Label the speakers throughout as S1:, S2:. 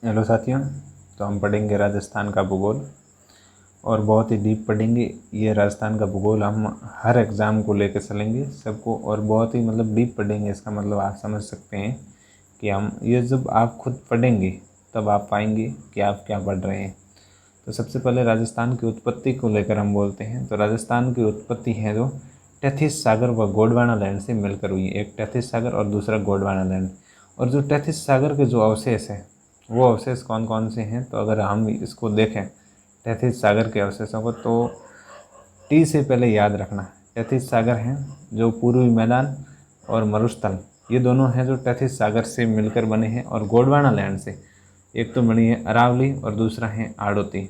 S1: Hello साथियों। तो हम पढ़ेंगे राजस्थान का भूगोल और बहुत ही डीप पढ़ेंगे। ये राजस्थान का भूगोल हम हर एग्ज़ाम को लेकर चलेंगे सबको, और बहुत ही डीप पढ़ेंगे। इसका मतलब आप समझ सकते हैं कि हम ये जब आप खुद पढ़ेंगे तब आप पाएंगे कि आप क्या पढ़ रहे हैं। तो सबसे पहले राजस्थान की उत्पत्ति को लेकर हम बोलते हैं। तो राजस्थान की उत्पत्ति है जो टेथिस सागर व गोंडवाना लैंड से मिलकर हुई है। एक टेथिस सागर और दूसरा गोंडवाना लैंड। और जो टेथिस सागर के जो अवशेष हैं वो अवशेष कौन कौन से हैं, तो अगर हम इसको देखें टेथिस सागर के अवशेषों को, तो टी से पहले याद रखना। टेथिस सागर हैं जो पूर्वी मैदान और मरुस्थल, ये दोनों हैं जो टेथिस सागर से मिलकर बने हैं। और गोंडवाना लैंड से एक तो बनी है अरावली और दूसरा है आड़ोती।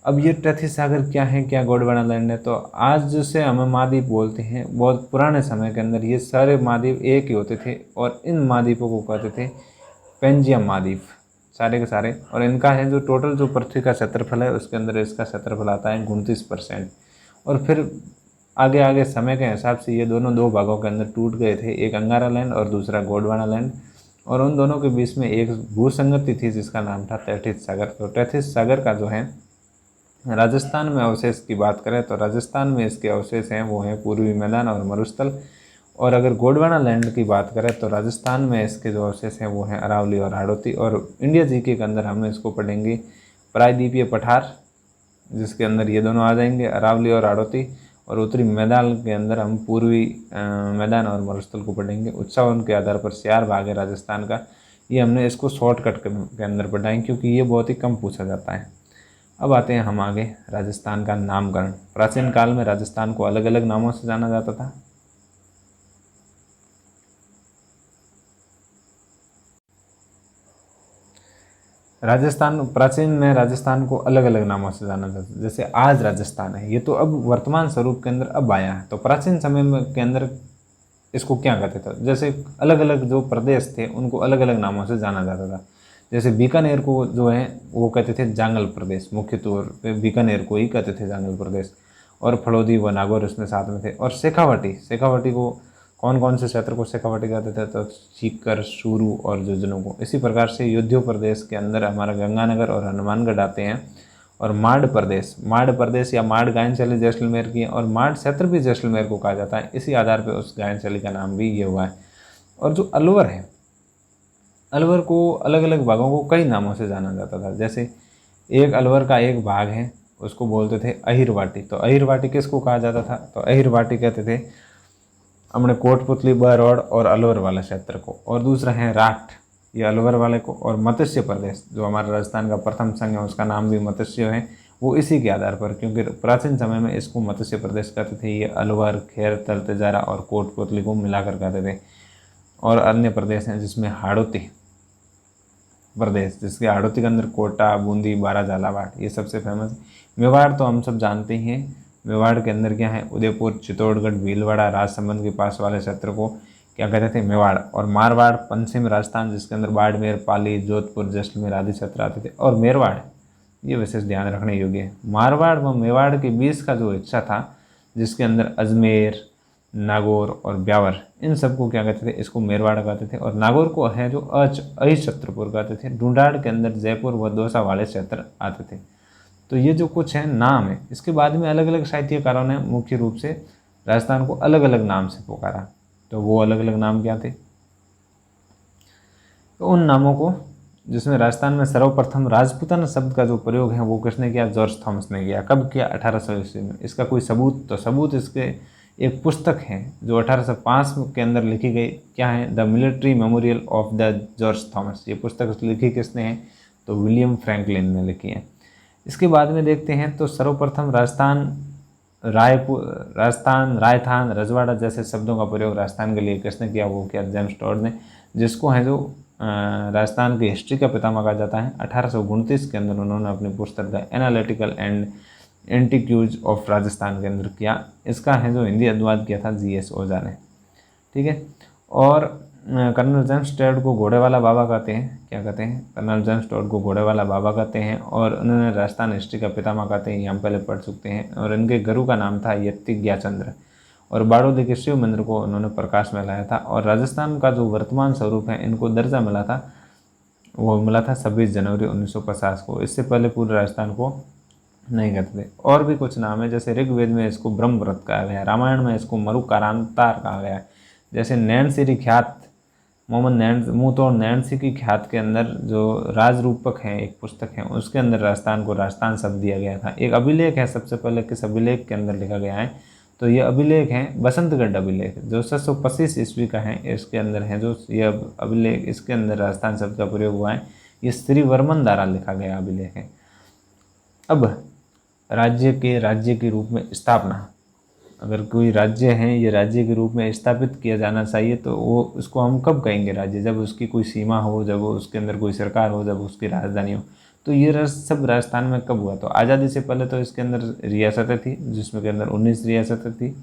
S1: अब ये टेथिस सागर क्या है, क्या गोंडवाना लैंड है, तो आज जिसे हम महाद्वीप बोलते हैं, बहुत पुराने समय के अंदर ये सारे महाद्वीप एक ही होते थे और इन महाद्वीपों को कहते थे पेंजियम महाद्वीप, सारे के सारे। और इनका है जो टोटल जो पृथ्वी का क्षेत्रफल है उसके अंदर इसका क्षेत्रफल आता है 29%। और फिर आगे आगे समय के हिसाब से ये दोनों दो भागों के अंदर टूट गए थे, एक अंगारा लैंड और दूसरा गोंडवाना लैंड। और उन दोनों के बीच में एक भूसंगति थी जिसका नाम था टेथिस सागर। तो टेथिस सागर का जो है राजस्थान में अवशेष की बात करें तो राजस्थान में इसके अवशेष हैं वो हैं पूर्वी मैदान और मरुस्थल। और अगर गोंडवाना लैंड की बात करें तो राजस्थान में इसके जो अवशेष हैं वो हैं अरावली और हाड़ौती। और इंडिया जीके के अंदर हम इसको पढ़ेंगे प्रायद्वीपीय पठार, जिसके अंदर ये दोनों आ जाएंगे अरावली और हाड़ौती। और उत्तरी मैदान के अंदर हम पूर्वी मैदान और मरुस्थल को पढ़ेंगे। उत्सवन के आधार पर 4 भाग है राजस्थान का। ये हमने इसको शॉर्टकट के अंदर पढ़ाएंगे क्योंकि ये बहुत ही कम पूछा जाता है। अब आते हैं हम आगे राजस्थान का नामकरण। प्राचीन काल में राजस्थान को अलग अलग नामों से जाना जाता था। प्राचीन में राजस्थान को अलग अलग नामों से जाना जाता है। जैसे आज राजस्थान है, ये तो अब वर्तमान स्वरूप के अंदर अब आया है। तो प्राचीन समय में के अंदर इसको क्या कहते थे, जैसे अलग अलग जो प्रदेश थे उनको अलग अलग नामों से जाना जाता था। जैसे बीकानेर को जो है वो कहते थे जांगल प्रदेश, मुख्य तौर पे बीकानेर को ही कहते थे जांगल प्रदेश। और फड़ौदी व नागौर उसमें साथ में थे। और शेखावाटी को कौन कौन से क्षेत्र को शेखावाटी कहते थे, तो सीकर, चूरू और झुंझुनू को। इसी प्रकार से योध्यो प्रदेश के अंदर हमारा गंगानगर और हनुमानगढ़ आते हैं। और माड़ प्रदेश या माड़ गायन शैली जैसलमेर की है, और माड़ क्षेत्र भी जैसलमेर को कहा जाता है। इसी आधार पर उस गायन शैली का नाम भी ये हुआ है। और जो अलवर है, अलवर को अलग अलग भागों को कई नामों से जाना जाता था। जैसे एक अलवर का एक भाग है उसको बोलते थे अहिरवाटी। तो अहिरवाटी किसको कहा जाता था, तो अहिरवाटी कहते थे अपने कोटपुतली बरौड़ और अलवर वाले क्षेत्र को। और दूसरा है राठ, ये अलवर वाले को। और मत्स्य प्रदेश जो हमारा राजस्थान का प्रथम संघ है उसका नाम भी मत्स्य है, वो इसी के आधार पर, क्योंकि प्राचीन समय में इसको मत्स्य प्रदेश कहते थे। ये अलवर, खेर, तलतेजारा और कोटपुतली को मिलाकर कहते थे। और अन्य प्रदेश हैं जिसमें हाड़ौती प्रदेश, जिसके हाड़ौती के अंदर कोटा, बूंदी, बारा, झालावाड़ ये सबसे फेमस। मेवाड़ तो हम सब जानते ही हैं। मेवाड़ के अंदर क्या है, उदयपुर, चित्तौड़गढ़, भीलवाड़ा, राजसमंद के पास वाले क्षेत्र को क्या कहते थे, मेवाड़। और मारवाड़ पश्चिम राजस्थान, जिसके अंदर बाड़मेर, पाली, जोधपुर, जैसलमेर आदि क्षेत्र आते थे। और मेरवाड़, ये विशेष ध्यान रखने योग्य है, मारवाड़ व मेवाड़ के बीच का जो हिस्सा था जिसके अंदर अजमेर, नागौर और ब्यावर, इन सबको क्या कहते थे, इसको मेरवाड़ कहते थे। और नागौर को है जो अहिछत्रपुर कहते थे। ढूंढाड़ के अंदर जयपुर व दौसा वाले क्षेत्र आते थे। तो ये जो कुछ है नाम है, इसके बाद में अलग अलग साहित्यकारों ने मुख्य रूप से राजस्थान को अलग अलग नाम से पुकारा। तो वो अलग अलग नाम क्या थे, तो उन नामों को, जिसमें राजस्थान में सर्वप्रथम राजपूताना शब्द का जो प्रयोग है वो किसने किया, जॉर्ज थॉमस ने किया। कब किया, 1800 ईस्वी में। इसका कोई सबूत, तो सबूत इसके एक पुस्तक है जो 1805 के अंदर लिखी गई, क्या है, the military memorial of the George Thomas. ये पुस्तक लिखी किसने है, तो विलियम फ्रैंकलिन ने लिखी है। इसके बाद में देखते हैं तो सर्वप्रथम राजस्थान, रायथान, रजवाड़ा जैसे शब्दों का प्रयोग राजस्थान के लिए किसने किया, वो किया जेम्स टॉड ने, जिसको है जो राजस्थान की हिस्ट्री का पितामह कहा जाता है। 1829 के अंदर उन्होंने अपनी पुस्तक the analytical and एंटीक्यूज of Rajasthan के अंदर किया। इसका है जो हिंदी अनुवाद किया था GS ओझा ने, ठीक है। और कर्नल जेम्स टॉड को घोड़े वाला बाबा कहते हैं, क्या कहते हैं, कर्नल जेम्स टॉड को घोड़े वाला बाबा कहते हैं। और उन्होंने राजस्थान हिस्ट्री का पितामह कहते हैं, ये हम पहले पढ़ चुके हैं। और इनके गुरु का नाम था यतिज्ञाचंद्र। और बाड़ोदी के शिव मंदिर को उन्होंने प्रकाश में लाया था। और राजस्थान का जो वर्तमान स्वरूप है इनको दर्जा मिला था वो मिला था 26 जनवरी 1950 को। इससे पहले पूरे राजस्थान को नहीं करते थे। और भी कुछ नाम है, जैसे ऋग्वेद में इसको ब्रह्म व्रत कहा गया है, रामायण में इसको मरुकारांतार कहा गया है। जैसे नैनसिरी ख्यात मोहम्मद नैन मुँहतोड़ नैनसी की ख्यात के अंदर जो राजरूपक है एक पुस्तक है, उसके अंदर राजस्थान को राजस्थान शब्द दिया गया था। एक अभिलेख है, सबसे पहले किस अभिलेख के अंदर लिखा गया है, तो ये अभिलेख है बसंतगढ़ अभिलेख जो 725 ईस्वी का है। इसके अंदर है जो ये अभिलेख, इसके अंदर राजस्थान शब्द का प्रयोग हुआ है। ये श्री वर्मन द्वारा लिखा गया अभिलेख है। अब राज्य के रूप में स्थापना, अगर कोई राज्य है ये राज्य के रूप में स्थापित किया जाना चाहिए, तो वो उसको हम कब कहेंगे राज्य, जब उसकी कोई सीमा हो, जब उसके अंदर कोई सरकार हो, जब उसकी राजधानी हो। तो ये सब राजस्थान में कब हुआ, तो आज़ादी से पहले तो इसके अंदर रियासतें थी, जिसमें के अंदर 19 रियासतें थी,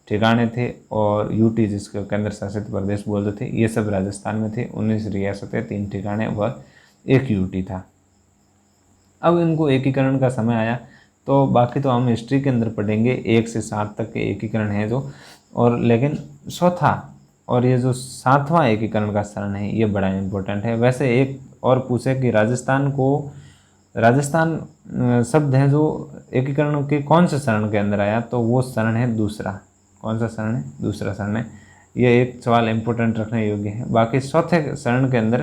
S1: ठिकाने थे, और यूटी जिसके केंद्र शासित प्रदेश बोलते थे, ये सब राजस्थान में थे। 19 रियासतें, 3 ठिकाने व 1 यूटी था। अब इनको एकीकरण का समय आया, तो बाकी तो हम हिस्ट्री के अंदर पढ़ेंगे 1 से 7 तक के एकीकरण है जो, और लेकिन चौथा और ये जो 7वां एकीकरण का चरण है ये बड़ा इम्पोर्टेंट है। वैसे एक और पूछे कि राजस्थान शब्द है जो एकीकरण के कौन से चरण के अंदर आया, तो वो चरण है दूसरा। कौन सा चरण है, दूसरा चरण है। ये एक सवाल इम्पोर्टेंट रखने योग्य है। बाकी चौथे चरण के अंदर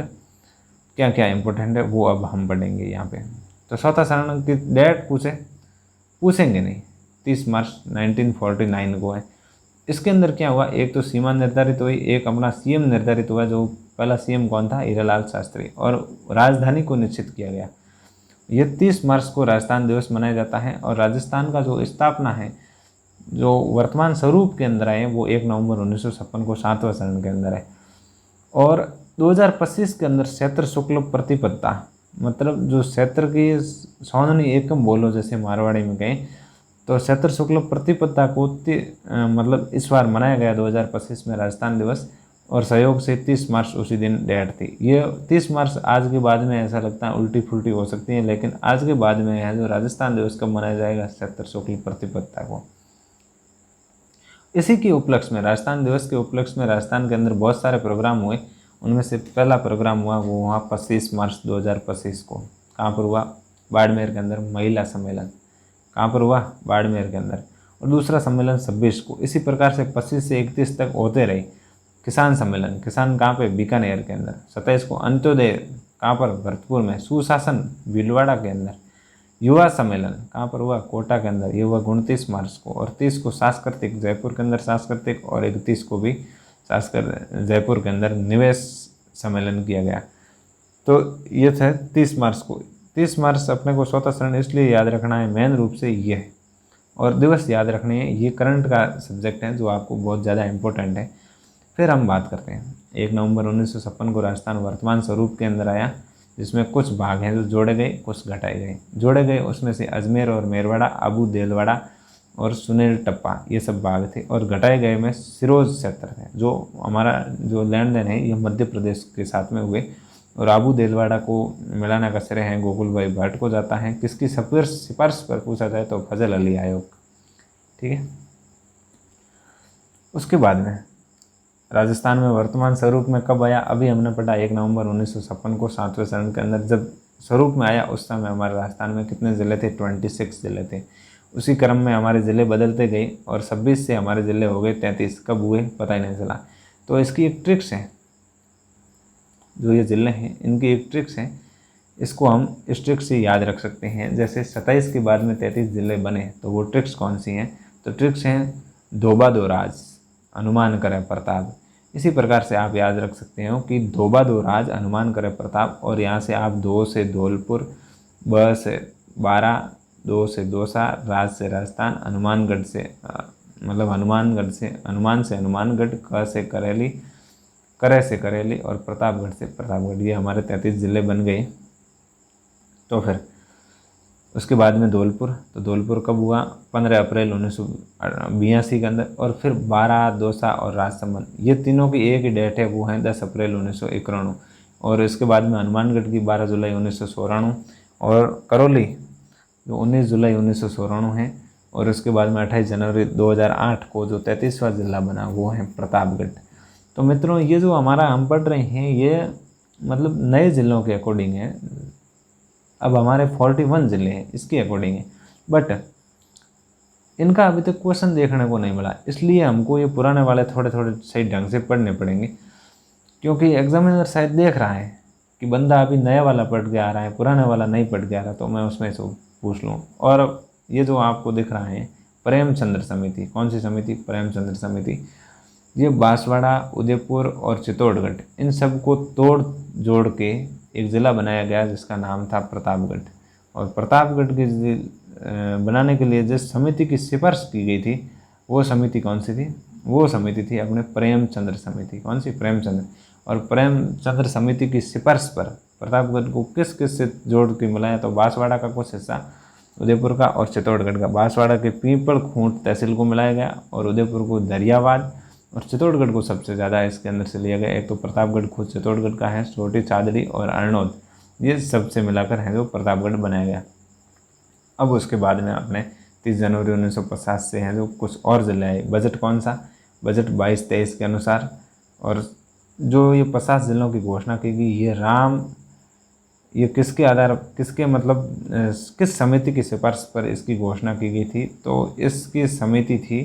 S1: क्या क्या इम्पोर्टेंट है वो अब हम पढ़ेंगे यहाँ पे। तो चौथा चरण की डेट पूछेंगे नहीं, 30 मार्च 1949 को है। इसके अंदर क्या हुआ, एक तो सीमा निर्धारित हुई, एक अपना सीएम निर्धारित हुआ। जो पहला सीएम कौन था, हीरालाल शास्त्री, और राजधानी को निश्चित किया गया। ये 30 मार्च को राजस्थान दिवस मनाया जाता है। और राजस्थान का जो स्थापना है, जो वर्तमान स्वरूप के अंदर है, वो 1 नवंबर 1956 को 7वें चरण के अंदर है। और 2025 के अंदर क्षेत्र शुक्ल प्रतिपत्ता, मतलब जो क्षेत्र की सौननी एकम बोलो जैसे मारवाड़ी में कहें, तो क्षेत्र शुक्ल प्रतिपत्ता को मतलब इस बार मनाया गया 2025 में राजस्थान दिवस, और सहयोग से 30 मार्च उसी दिन डेट थी। ये 30 मार्च आज के बाद में ऐसा लगता है उल्टी फुल्टी हो सकती है, लेकिन आज के बाद में है जो राजस्थान दिवस कब मनाया जाएगा, क्षेत्र शुक्ल प्रतिपत्ता को। इसी के उपलक्ष्य में, राजस्थान दिवस के उपलक्ष्य में राजस्थान के अंदर बहुत सारे प्रोग्राम हुए। उनमें से पहला प्रोग्राम हुआ वो वहाँ 25 मार्च 2025 को। कहाँ पर हुआ, बाड़मेर के अंदर महिला सम्मेलन। कहाँ पर हुआ, बाड़मेर के अंदर। और दूसरा सम्मेलन 26 को। इसी प्रकार से 25 से 31 तक होते रहे। किसान सम्मेलन, किसान कहाँ पे, बीकानेर के अंदर। 27 को अंत्योदय, कहाँ पर, भरतपुर में। सुशासन, भीलवाड़ा के अंदर। युवा सम्मेलन कहाँ पर हुआ, कोटा के अंदर। ये हुआ 29 मार्च को। और 30 को सांस्कृतिक, जयपुर के अंदर सांस्कृतिक, और 31 को भी जयपुर के अंदर निवेश सम्मेलन किया गया। तो ये था 30 मार्च को। 30 मार्च अपने को चौथा चरण इसलिए याद रखना है, मेन रूप से ये है, और दिवस याद रखने हैं। ये करंट का सब्जेक्ट है जो आपको बहुत ज़्यादा इम्पोर्टेंट है। फिर हम बात करते हैं 1 नवंबर 1956 को राजस्थान वर्तमान स्वरूप के अंदर आया, जिसमें कुछ भाग हैं जो जोड़े गए, कुछ घटाए गए। जोड़े गए उसमें से अजमेर और मेरवाड़ा, आबू देलवाड़ा और सुनील टप्पा, ये सब भाग थे। और घटाए गए में सिरोज क्षेत्र है, जो हमारा जो लेन देन है ये मध्य प्रदेश के साथ में हुए। और आबू देलवाड़ा को मिलाना का श्रेय है गोकुल भाई भट्ट को जाता है। किसकी सिफारिश पर पूछा जाए तो फजल अली आयोग। ठीक है। उसके बाद में राजस्थान में वर्तमान स्वरूप में कब आया, अभी हमने पढ़ा 1 नवंबर 1956 को 7वें चरण के अंदर जब स्वरूप में आया। उस समय हमारे राजस्थान में कितने ज़िले थे, 26 ज़िले थे। उसी क्रम में हमारे ज़िले बदलते गए और 26 से हमारे ज़िले हो गए 33। कब हुए पता ही नहीं चला। तो इसकी एक ट्रिक्स है, जो ये ज़िले हैं इनकी एक ट्रिक्स है, इसको हम इस ट्रिक्स से याद रख सकते हैं। जैसे 27 के बाद में 33 ज़िले बने, तो वो ट्रिक्स कौन सी हैं, तो ट्रिक्स हैं धोबा दो राज, अनुमान करे प्रताप। इसी प्रकार से आप याद रख सकते हो कि धोबा दो राज, अनुमान करे प्रताप। और यहाँ से आप 2 से धौलपुर, 12 से 12, 2 से दौसा, राज से राजस्थान, हनुमानगढ़ से मतलब हनुमान से हनुमानगढ़, क से करेली, करे से करेली और प्रतापगढ़ से प्रतापगढ़। ये हमारे 33 ज़िले बन गए। तो फिर उसके बाद में धौलपुर, तो धौलपुर कब हुआ, 15 अप्रैल 1982 के अंदर। और फिर 12, दौसा और राजसमंद, ये तीनों की एक ही डेट है, वो है 10 अप्रैल 1991। और इसके बाद में हनुमानगढ़ की 12 जुलाई 1994 और करौली जो 19 जुलाई 1994 है। और उसके बाद में 28 जनवरी 2008 को जो 33वां जिला बना वो है प्रतापगढ़। तो मित्रों, ये जो हमारा हम पढ़ रहे हैं ये मतलब नए ज़िलों के अकॉर्डिंग है। अब हमारे 41 ज़िले हैं इसके अकॉर्डिंग है, बट इनका अभी तक क्वेश्चन देखने को नहीं मिला, इसलिए हमको ये पुराने वाले थोड़े थोड़े सही ढंग से पढ़ने पड़ेंगे, क्योंकि एग्जामिनर शायद देख रहा है कि बंदा अभी नया वाला पढ़ के आ रहा है, पुराने वाला नहीं पढ़ के आ रहा, तो मैं उसमें से पूछ लूँ। और ये जो आपको दिख रहा है प्रेमचंद्र समिति, कौन सी समिति? प्रेमचंद्र समिति। ये बांसवाड़ा, उदयपुर और चित्तौड़गढ़, इन सब को तोड़ जोड़ के एक ज़िला बनाया गया जिसका नाम था प्रतापगढ़। और प्रतापगढ़ के बनाने के लिए जिस समिति की सिफारिश की गई थी वो समिति कौन सी थी? वो समिति थी अपने प्रेमचंद्र समिति। कौन सी? प्रेमचंद्र। और प्रेमचंद्र समिति की सिफारिश पर प्रतापगढ़ को किस किस से जोड़ के मिलाया? तो बांसवाड़ा का कुछ हिस्सा, उदयपुर का और चित्तौड़गढ़ का। बांसवाड़ा के पीपल खूंट तहसील को मिलाया गया और उदयपुर को दरियाबाद और चित्तौड़गढ़ को सबसे ज़्यादा इसके अंदर से लिया गया। एक तो प्रतापगढ़ खुद चित्तौड़गढ़ का है, छोटी चादड़ी और अरनौद, ये सबसे मिलाकर है जो प्रतापगढ़ बनाया गया। अब उसके बाद में अपने 30 जनवरी 1950 से हैं जो कुछ और ज़िले आए। बजट कौन सा? बजट 22-23 के अनुसार। और जो ये 50 ज़िलों की घोषणा की गई, ये किसके आधार, किसके मतलब किस समिति की सिफारिश पर इसकी घोषणा की गई थी? तो इसकी समिति थी,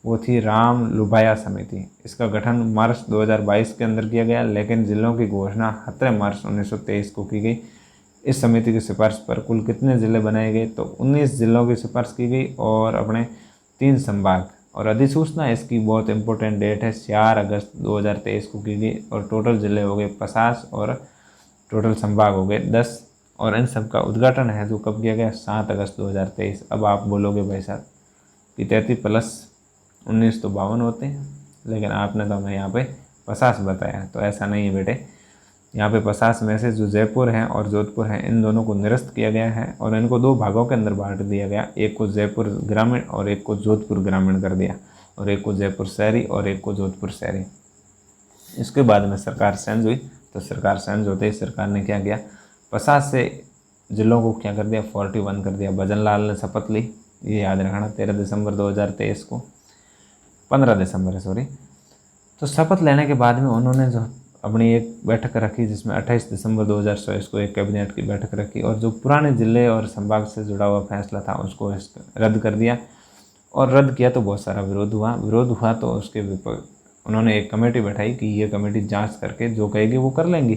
S1: वो थी राम लुभाया समिति। इसका गठन मार्च 2022 के अंदर किया गया, लेकिन ज़िलों की घोषणा 17 मार्च 1923 को की गई। इस समिति की सिफारिश पर कुल कितने ज़िले बनाए गए? तो 19 ज़िलों की सिफारिश की गई और अपने 3 संभाग। और अधिसूचना इसकी बहुत इंपॉर्टेंट डेट है, 4 अगस्त 2023 को की गई। और टोटल ज़िले हो गए 50 और टोटल संभाग हो गए 10। और इन सब का उद्घाटन है जो कब किया गया? 7 अगस्त 2023। अब आप बोलोगे भाई साहब कि 33 + 19 तो 52 होते हैं, लेकिन आपने तो हमें यहाँ पे 50 बताया। तो ऐसा नहीं है बेटे, यहाँ पे 50 में से जो जयपुर हैं और जोधपुर हैं, इन दोनों को निरस्त किया गया है और इनको 2 भागों के अंदर बांट दिया गया। एक को जयपुर ग्रामीण और एक को जोधपुर ग्रामीण कर दिया, और एक को जयपुर शहरी और एक को जोधपुर शहरी। इसके बाद में सरकार चेंज हुई, तो सरकार चेंज होते ही सरकार ने क्या किया? 50 से ज़िलों को क्या कर दिया? 41 कर दिया। भजन लाल ने शपथ ली, ये याद रखना, 13 दिसंबर 2023 को, 15 दिसंबर है सॉरी। तो शपथ लेने के बाद में उन्होंने जो अपनी एक बैठक रखी, जिसमें 28 दिसंबर 2024 को एक कैबिनेट की बैठक रखी, और जो पुराने ज़िले और संभाग से जुड़ा हुआ फैसला था उसको रद्द कर दिया। और रद्द किया तो बहुत सारा विरोध हुआ तो उसके उन्होंने एक कमेटी बैठाई कि ये कमेटी जांच करके जो कहेगी वो कर लेंगी।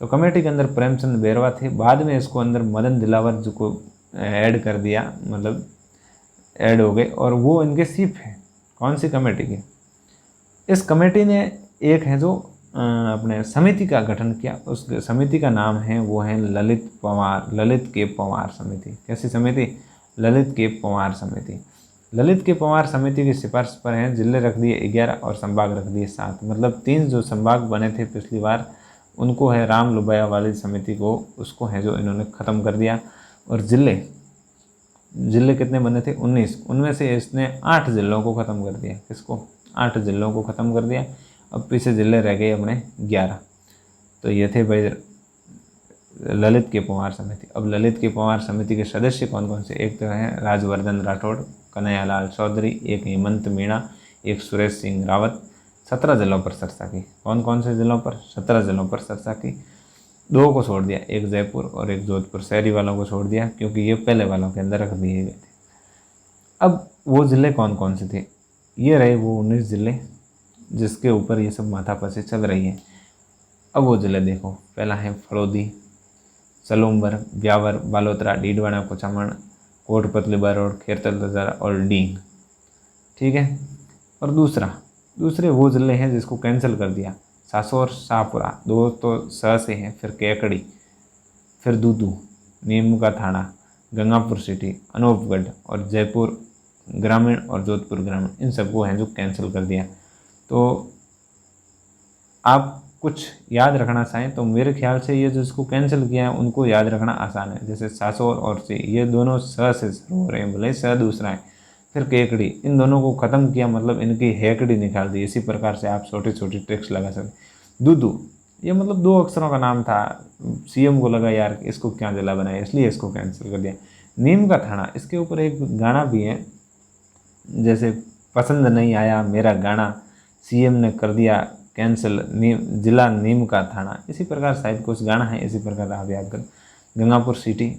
S1: तो कमेटी के अंदर प्रेमचंद बैरवा थे, बाद में इसको अंदर मदन दिलावर जो को ऐड कर दिया, मतलब ऐड हो गए, और वो इनके चीफ हैं। कौन सी कमेटी की? इस कमेटी ने एक है जो अपने समिति का गठन किया, उस समिति का नाम है, वो है ललित के पवार समिति। कैसी समिति? ललित के पवार समिति। ललित के पवार समिति की सिफारिश पर हैं जिले रख दिए 11 और संभाग रख दिए 7। मतलब 3 जो संभाग बने थे पिछली बार, उनको है राम लुभाया वाली समिति को, उसको है जो इन्होंने ख़त्म कर दिया। और जिले कितने बने थे? 19। उनमें से इसने 8 जिलों को ख़त्म कर दिया। किसको? 8 जिलों को ख़त्म कर दिया। अब पीछे जिले रह गए अपने 11। तो ये थे भाई ललित के पवार समिति। अब ललित के पवार समिति के सदस्य कौन कौन से? एक तो है राजवर्धन राठौड़, कन्हैयालाल चौधरी, एक हेमंत मीणा, एक सुरेश सिंह रावत। 17 जिलों पर चर्चा की। कौन कौन से जिलों पर? 17 जिलों पर चर्चा की। 2 को छोड़ दिया, एक जयपुर और एक जोधपुर शहरी वालों को छोड़ दिया, क्योंकि ये पहले वालों के अंदर रख दिए गए थे। अब वो ज़िले कौन कौन से थे? ये रहे वो 19 ज़िले जिसके ऊपर ये सब माथापच्ची चल रही है। अब वो ज़िले देखो, पहला है फड़ौदी, सलूम्बर, ब्यावर, बालोतरा, डीडवाना, कुचामण, कोटपतली, बरोड़, खेरतल दजारा और डींग। ठीक है। और दूसरे वो ज़िले हैं जिसको कैंसिल कर दिया, सासोर, शाहपुरा, 2 तो स से हैं, फिर केकड़ी, फिर दूदू, नीम का थाना, गंगापुर सिटी, अनूपगढ़ और जयपुर ग्रामीण और जोधपुर ग्रामीण, इन सबको हैं जो कैंसिल कर दिया। तो आप कुछ याद रखना चाहें तो मेरे ख्याल से ये जिसको कैंसिल किया है उनको याद रखना आसान है। जैसे सासोर और सी, ये दोनों स से शुरू हो रहे हैं, भले स दूसरा है। फिर केकड़ी, इन दोनों को ख़त्म किया, मतलब इनकी हेकड़ी निकाल दी। इसी प्रकार से आप छोटी छोटी ट्रिक्स लगा सकते। दूदू, ये मतलब 2 अक्षरों का नाम था, सीएम को लगा यार इसको क्या जिला बनाया, इसलिए इसको कैंसिल कर दिया। नीम का थाना, इसके ऊपर एक गाना भी है, जैसे पसंद नहीं आया मेरा गाना, सीएम ने कर दिया कैंसल, जिला नीम का थाना, इसी प्रकार शायद कुछ गाना है, इसी प्रकार आप याद करें। गंगापुर सिटी,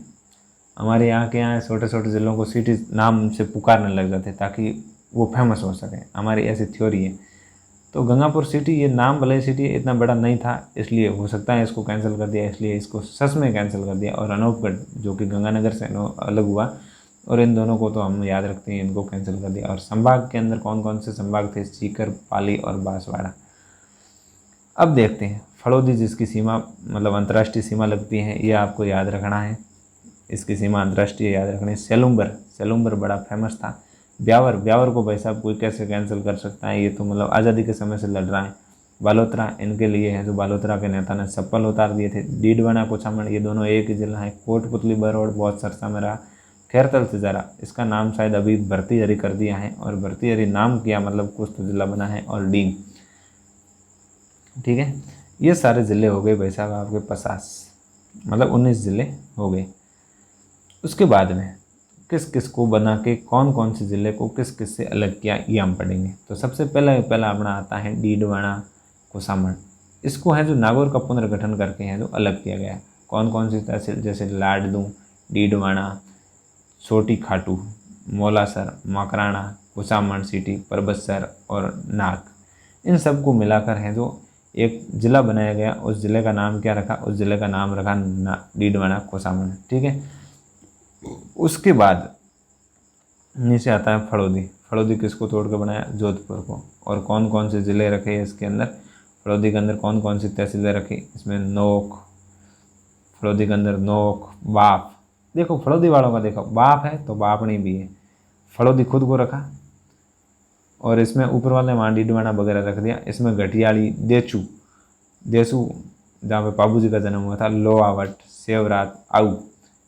S1: हमारे यहाँ के यहाँ छोटे छोटे ज़िलों को सिटी नाम से पुकारने लग जाते ताकि वो फेमस हो सके, हमारी ऐसी थ्योरी है। तो गंगापुर सिटी, ये नाम भले सिटी इतना बड़ा नहीं था, इसलिए हो सकता है इसको कैंसिल कर दिया, इसलिए इसको सच में कैंसिल कर दिया। और अनूपगढ़ जो कि गंगानगर से अलग हुआ, और इन दोनों को तो हम याद रखते हैं, इनको कैंसिल कर दिया। और संभाग के अंदर कौन कौन से संभाग थे? सीकर, पाली और बांसवाड़ा। अब देखते हैं फड़ौदी, जिसकी सीमा मतलब अंतर्राष्ट्रीय सीमा लगती है, ये आपको याद रखना है, इसकी सीमा अंतर्राष्ट्रीय याद रखनी है। सेलुम्बर, सेलुम्बर बड़ा फेमस था। ब्यावर, ब्यावर को भाई साहब कोई कैसे कैंसिल कर सकता है, ये तो मतलब आज़ादी के समय से लड़ रहा है। बालोतरा, इनके लिए है जो बालोतरा के नेता ने चप्पल उतार दिए थे। डीडवाना, कुचामन, ये दोनों एक ही जिला है। कोटपुतली, बरौड़ बहुत चर्चा में रहा। खैरतल तिजारा, इसका नाम शायद अभी भर्तीहरी कर दिया है, और भर्तीहरी नाम किया मतलब कुछ तो जिला बना है। और डींग, ठीक है, ये सारे ज़िले हो गए भाई साहब आपके 50, मतलब 19 ज़िले हो गए। उसके बाद में किस किस को बना के कौन कौन से ज़िले को किस किस से अलग किया, ये हम पढ़ेंगे। तो सबसे पहला अपना आता है डीडवाना, कुचामन। इसको है जो नागौर का पुनर्गठन करके है जो अलग किया गया। कौन कौन सी तहसील? जैसे लाडलू, डीडवाना, छोटी खाटू, मौलासर, मकराना, कुचामन सिटी, परबतसर और नाक, इन सबको मिलाकर है जो एक ज़िला बनाया गया। उस ज़िले का नाम क्या रखा? उस ज़िले का नाम रखा डीडवाना, कुचामन, ठीक है। उसके बाद नीचे आता है फड़ौदी। फड़ौदी किसको तोड़ के बनाया? जोधपुर को। और कौन कौन से ज़िले रखे इसके अंदर? फड़ौदी के अंदर कौन कौन सी तहसीलें रखी? इसमें नोक, फड़ौदी के अंदर नोक, बाप। देखो फड़ौदी वालों का, देखो बाप है तो बापणी भी है, फड़ौदी खुद को रखा। और इसमें ऊपर वाले वहाँ डीडवाना वगैरह रख दिया। इसमें घटियाली, देचू, देसू जहाँ पे बाबू जी का जन्म हुआ था, लोहावट, सेवरात, आऊ,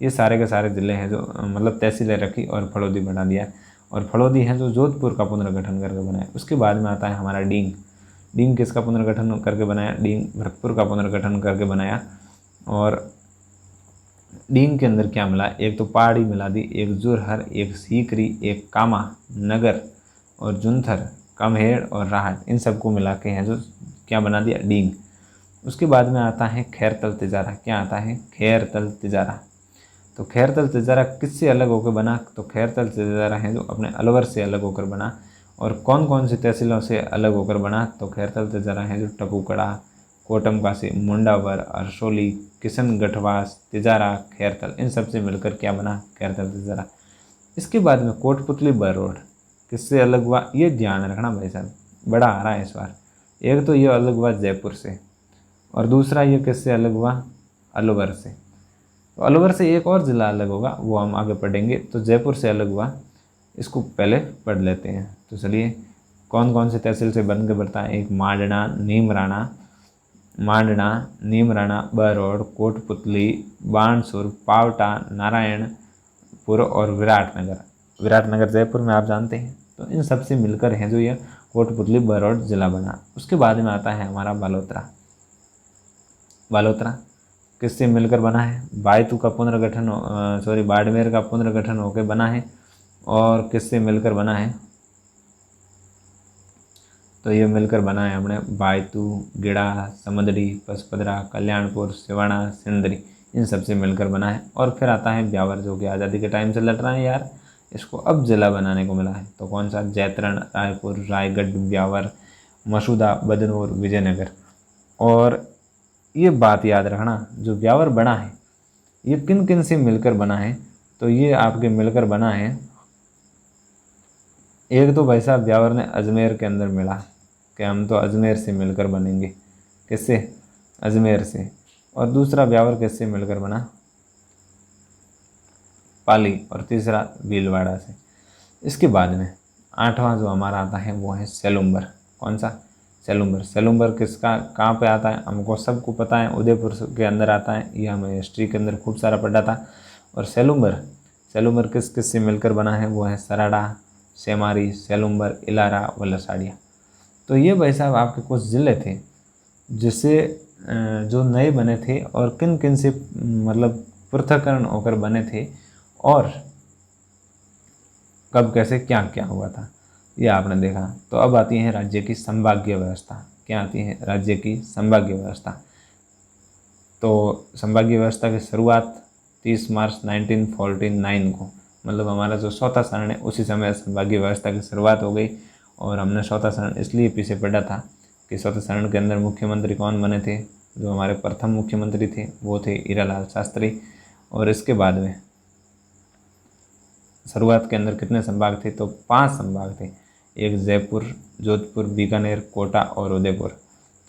S1: ये सारे के सारे ज़िले हैं जो मतलब तहसीलें रखी और फड़ौदी बना दिया। और फड़ौदी है जो जोधपुर का पुनर्गठन करके बनाया। उसके बाद में आता है हमारा डींग। डींग किसका पुनर्गठन करके बनाया? डींग भरतपुर का पुनर्गठन करके बनाया। और डींग के अंदर क्या मिला? एक तो पहाड़ी मिला दी, एक जुरहर, एक सीकरी, एक कामा, नगर और जुंथर, कमहेड़ और राहत, इन सबको मिला के हैं जो क्या बना दिया? डींग। उसके बाद में आता है खैरतल तिजारा। क्या आता है? खैरतल तिजारा। तो खैरतल तिजारा किससे अलग होकर बना? तो खैरतल तिजारा है जो अपने अलवर से अलग होकर बना। और कौन कौन सी तहसीलों से अलग होकर बना? तो खैरतल तिजारा है जो टपुकड़ा, कोटमकासी, मुंडावर, अरसोली, किशनगढ़वास, तिजारा, खैरतल, इन सब से मिलकर क्या बना? खैरतल तिजारा। इसके बाद में कोटपुतली, बरौड़ किससे अलग हुआ? ये ध्यान रखना भाई साहब, बड़ा आ रहा है इस बार। एक तो ये अलग हुआ जयपुर से, और दूसरा ये किससे अलग हुआ? अलवर से। तो अलवर से एक और ज़िला अलग होगा, वो हम आगे पढ़ेंगे। तो जयपुर से अलग हुआ, इसको पहले पढ़ लेते हैं। तो चलिए, कौन कौन से तहसील से बन के बढ़ता है? एक मांडना, नीमराना, बरौड़, कोटपुतली, बाणसुर, पावटा, नारायणपुर और विराटनगर। विराटनगर जयपुर में आप जानते हैं। तो इन सब से मिलकर है जो ये कोटपुतली, बरौड़ ज़िला बना। उसके बाद में आता है हमारा बालोतरा। बालोतरा किससे मिलकर बना है? बायतू का पुनर्गठन, बाड़मेर का पुनर्गठन होकर बना है। और किससे मिलकर बना है? तो ये मिलकर बना है हमने बायतू, गिड़ा, समदड़ी, पचपदरा, कल्याणपुर, सिवाना, सिंदरी, इन सब से मिलकर बना है। और फिर आता है ब्यावर, जो कि आज़ादी के टाइम से लड़ रहा है यार, इसको अब ज़िला बनाने को मिला है। तो कौन सा? जैतरण, रायपुर, रायगढ़, ब्यावर, मसूदा, बदनौर, विजयनगर। और ये बात याद रखना, जो ब्यावर बना है ये किन किन से मिलकर बना है? तो ये आपके मिलकर बना है, एक तो भाई साहब ब्यावर ने अजमेर के अंदर मिला कि हम तो अजमेर से मिलकर बनेंगे। किससे? अजमेर से। और दूसरा ब्यावर किससे मिलकर बना? पाली। और तीसरा भीलवाड़ा से। इसके बाद में आठवां जो हमारा आता है वो है सेलुम्बर। कौन सा? सेलुम्बर। सेलुम्बर किसका, कहाँ पे आता है? हमको सबको पता है, उदयपुर के अंदर आता है, ये हमें हिस्ट्री के अंदर खूब सारा पढ़ा था। और सेलुम्बर किस किस से मिलकर बना है? वो है सराड़ा, सेमारी, सेलुम्बर, इलारा व लसाड़िया। तो ये भाई साहब आपके कुछ ज़िले थे जिससे जो नए बने थे, और किन किन से मतलब पृथक्करण होकर बने थे, और कब कैसे क्या क्या हुआ था, ये आपने देखा। तो अब आती है राज्य की संभागीय व्यवस्था। क्या आती है? राज्य की संभागीय व्यवस्था। तो संभागीय व्यवस्था की शुरुआत 30 मार्च 1949 को, मतलब हमारा जो चौथा शरण है उसी समय संभागीय व्यवस्था की शुरुआत हो गई। और हमने चौथा शरण इसलिए पीछे पढ़ा था कि चौथे शरण के अंदर मुख्यमंत्री कौन बने थे? जो हमारे प्रथम मुख्यमंत्री थे वो थे हीरालाल शास्त्री। और इसके बाद में शुरुआत के अंदर कितने संभाग थे? तो 5 संभाग थे। एक जयपुर, जोधपुर, बीकानेर, कोटा और उदयपुर।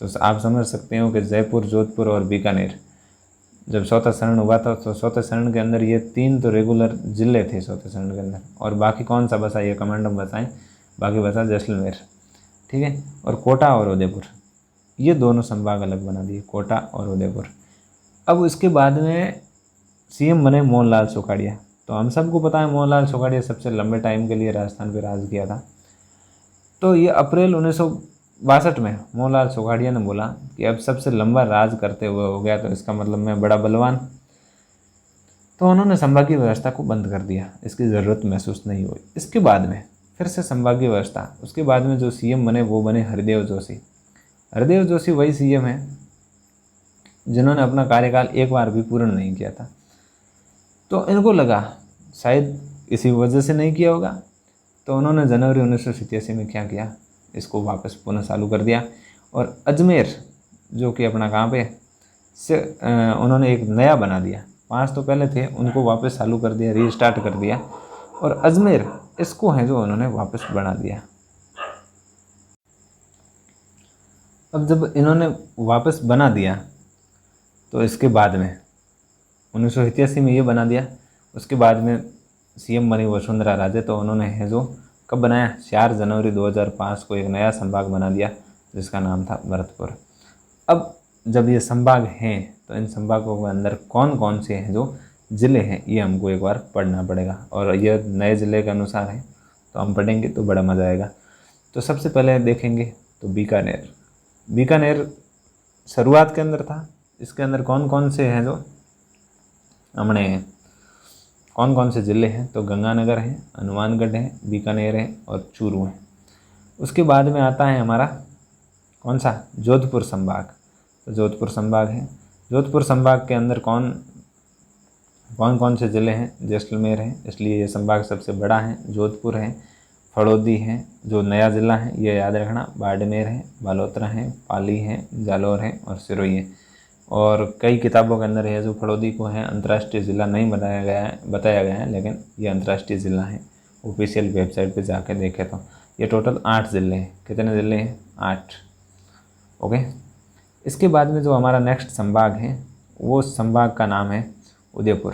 S1: तो आप समझ सकते हो कि जयपुर, जोधपुर और बीकानेर जब चौथा शरण हुआ था तो चौथे शरण के अंदर ये 3 तो रेगुलर जिले थे चौथे शरण के अंदर, और बाकी कौन सा बचा? ये कमांड में बताएं। बाकी बचा जैसलमेर, ठीक है, और कोटा और उदयपुर। ये दोनों संभाग अलग बना दिए, कोटा और उदयपुर। अब इसके बाद में सीएम बने मोहनलाल सुखाड़िया। तो हम सबको पता है मोहनलाल सुखाड़िया सबसे लंबे टाइम के लिए राजस्थान पर राज किया था। तो ये अप्रैल 1962 में मोहनलाल सुखाड़िया ने बोला कि अब सबसे लंबा राज करते हुए हो गया, तो इसका मतलब मैं बड़ा बलवान। तो उन्होंने संभागीय व्यवस्था को बंद कर दिया, इसकी ज़रूरत महसूस नहीं हुई। इसके बाद में फिर से संभागीय व्यवस्था। उसके बाद में जो सीएम बने वो बने हरदेव जोशी। हरदेव जोशी वही सीएम है जिन्होंने अपना कार्यकाल एक बार भी पूर्ण नहीं किया था। तो इनको लगा शायद इसी वजह से नहीं किया होगा, तो उन्होंने जनवरी 1987 में क्या किया? इसको वापस पुनः चालू कर दिया। और अजमेर जो कि अपना कहाँ पे से उन्होंने एक नया बना दिया। 5 तो पहले थे, उनको वापस चालू कर दिया, रीस्टार्ट कर दिया। और अजमेर इसको है जो उन्होंने वापस बना दिया। अब जब इन्होंने वापस बना दिया तो इसके बाद में 1987 में ये बना दिया। उसके बाद में सीएम बनी वसुंधरा राजे। तो उन्होंने है जो कब बनाया? 4 जनवरी 2005 को एक नया संभाग बना दिया जिसका नाम था भरतपुर। अब जब ये संभाग हैं तो इन संभागों के अंदर कौन कौन से हैं जो ज़िले हैं ये हमको एक बार पढ़ना पड़ेगा। और ये नए ज़िले के अनुसार है तो हम पढ़ेंगे तो बड़ा मज़ा आएगा। तो सबसे पहले देखेंगे तो बीकानेर। बीकानेर शुरुआत के अंदर था। इसके अंदर कौन कौन से हैं जो हमने कौन कौन से ज़िले हैं? तो गंगानगर है, हनुमानगढ़ है, बीकानेर है और चूरू है। उसके बाद में आता है हमारा कौन सा? जोधपुर संभाग। तो जोधपुर संभाग है। जोधपुर संभाग के अंदर कौन कौन से ज़िले हैं? जैसलमेर है, इसलिए ये संभाग सबसे बड़ा है। जोधपुर है, फड़ौदी है जो नया ज़िला है ये याद रखना, बाड़मेर है, बालोतरा है, पाली है, जालौर है और सिरोही है। और कई किताबों के अंदर है जो फड़ौदी को है अंतर्राष्ट्रीय ज़िला नहीं बताया गया है, लेकिन ये अंतर्राष्ट्रीय ज़िला है। ऑफिशियल वेबसाइट पे जाके देखे तो ये टोटल 8 ज़िले हैं। कितने ज़िले हैं? 8। ओके। इसके बाद में जो हमारा नेक्स्ट संभाग है वो संभाग का नाम है उदयपुर।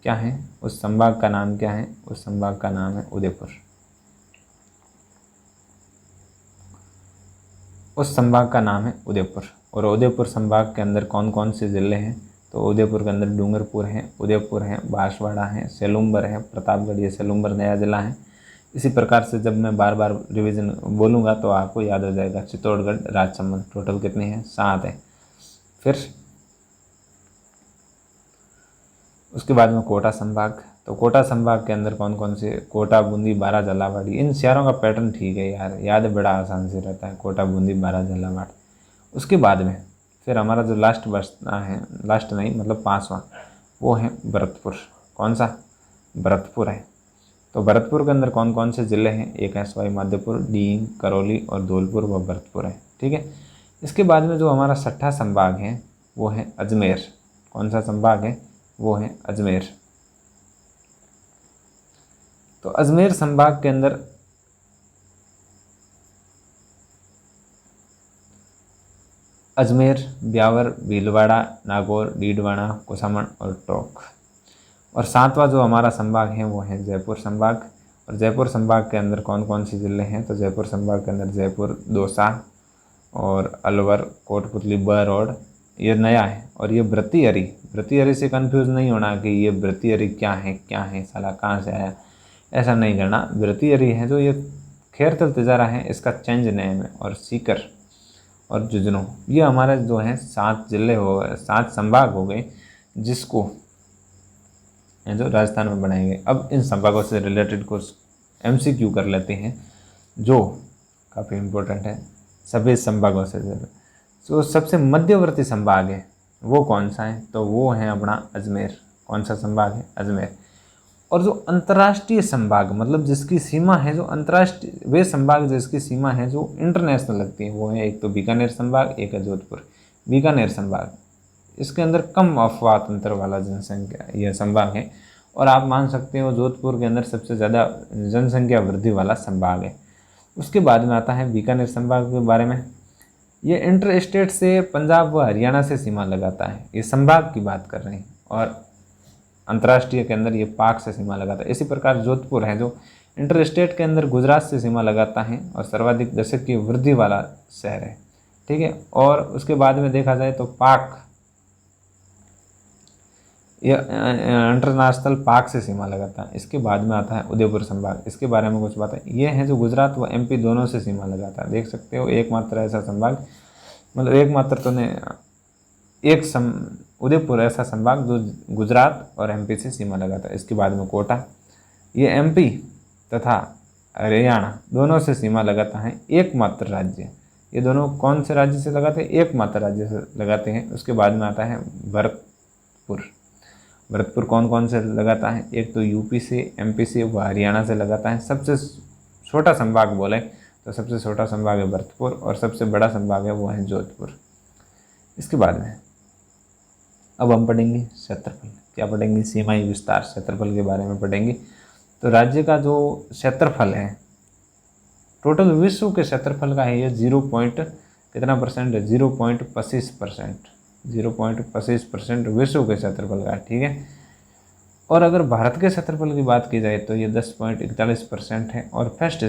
S1: क्या है उस संभाग का नाम? क्या है उस संभाग का नाम? है उदयपुर। उस संभाग का नाम है उदयपुर। और उदयपुर संभाग के अंदर कौन कौन से ज़िले हैं? तो उदयपुर के अंदर डूंगरपुर है, उदयपुर है, बांसवाड़ा है, सेलुम्बर है, प्रतापगढ़। ये सेलुम्बर नया ज़िला है। इसी प्रकार से जब मैं बार बार रिवीजन बोलूँगा तो आपको याद हो जाएगा। चित्तौड़गढ़, राजसमंद। टोटल कितने हैं? 7 है। फिर उसके बाद में कोटा संभाग। तो कोटा संभाग के अंदर कौन कौन से? कोटा, बूंदी, बारा, झालावाड़। इन शहरों का पैटर्न ठीक है यार, याद बड़ा आसान से रहता है। कोटा, बूंदी, बारा, झालावाड़। उसके बाद में फिर हमारा जो लास्ट बचता है, लास्ट नहीं मतलब 5वां, वो है भरतपुर। कौन सा? भरतपुर है। तो भरतपुर के अंदर कौन कौन से ज़िले हैं? एक है सवाई माधोपुर, डींग, करौली और धौलपुर व भरतपुर है। ठीक है। इसके बाद में जो हमारा 6ठा संभाग है वो है अजमेर। कौन सा संभाग है? वो है अजमेर। तो अजमेर संभाग के अंदर अजमेर, ब्यावर, भीलवाड़ा, नागौर, डीडवाना, कुसामण और टोंक। और 7वां जो हमारा संभाग है वो है जयपुर संभाग। और जयपुर संभाग के अंदर कौन कौन से ज़िले हैं? तो जयपुर संभाग के अंदर जयपुर, दौसा और अलवर, कोटपुतली, बहरौड़। ये नया है। और ये भृतृहरि। भृतृहरि से कंफ्यूज नहीं होना कि ये भृतृहरि क्या है साला कहाँ से आया, ऐसा नहीं करना। भृतृहरि है जो ये खैरतल तिजारा है, इसका चेंज नेम है। और सीकर और झुंझुनू, ये हमारे जो हैं 7 ज़िले हो गए, 7 संभाग हो गए जिसको जो राजस्थान में बनाए गए। अब इन संभागों से रिलेटेड कुछ MCQ कर लेते हैं जो काफ़ी इम्पोर्टेंट है। सभी संभागों से ज़्यादा। तो सबसे मध्यवर्ती संभाग है वो कौन सा है, तो वो है अपना अजमेर। कौन सा संभाग है, अजमेर। और जो अंतर्राष्ट्रीय संभाग मतलब जिसकी सीमा है जो अंतर्राष्ट्रीय, वे संभाग जिसकी सीमा है जो इंटरनेशनल लगती है, वो है एक तो बीकानेर संभाग, एक है जोधपुर। बीकानेर संभाग, इसके अंदर कम अफवाह अंतर वाला जनसंख्या यह संभाग है, और आप मान सकते हो जोधपुर के अंदर सबसे ज़्यादा जनसंख्या वृद्धि वाला संभाग है। उसके बाद में आता है बीकानेर संभाग के बारे में। ये इंटर स्टेट से पंजाब व हरियाणा से सीमा लगाता है, ये संभाग की बात कर रहे हैं, और अंतर्राष्ट्रीय के अंदर ये पाक से सीमा लगाता है। इसी प्रकार जोधपुर है जो इंटर स्टेट के अंदर गुजरात से सीमा लगाता है और सर्वाधिक दशक की वृद्धि वाला शहर है, ठीक है। और उसके बाद में देखा जाए तो पाक, ये इंटरनेशनल पाक से सीमा लगाता है। इसके बाद में आता है उदयपुर संभाग, इसके बारे में कुछ बात है। ये है जो गुजरात व एमपी दोनों से सीमा लगाता है। देख सकते हो एकमात्र ऐसा संभाग, मतलब एकमात्र तो नहीं, उदयपुर ऐसा संभाग जो गुजरात और एमपी से सीमा लगाता है। इसके बाद में कोटा, ये एमपी तथा हरियाणा दोनों से सीमा लगाता है, एकमात्र राज्य। ये दोनों कौन से राज्य से लगाते हैं, एकमात्र राज्य से लगाते हैं। उसके बाद में आता है भरतपुर। भरतपुर कौन कौन से लगाता है, एक तो यूपी से, एमपी से व हरियाणा से लगाता है। सबसे छोटा संभाग बोले तो सबसे छोटा संभाग है भरतपुर, और सबसे बड़ा संभाग है वो है जोधपुर। इसके बाद में अब हम पढ़ेंगे क्षेत्रफल। क्या पढ़ेंगे, सीमाई विस्तार, क्षेत्रफल के बारे में पढ़ेंगे। तो राज्य का जो क्षेत्रफल है, टोटल विश्व के क्षेत्रफल का है ये 0. कितना परसेंट है, 0.25%। 0.25% विश्व के क्षेत्रफल का, ठीक है। और अगर भारत के क्षेत्रफल की बात की जाए तो ये 10.41% है, और फर्स्ट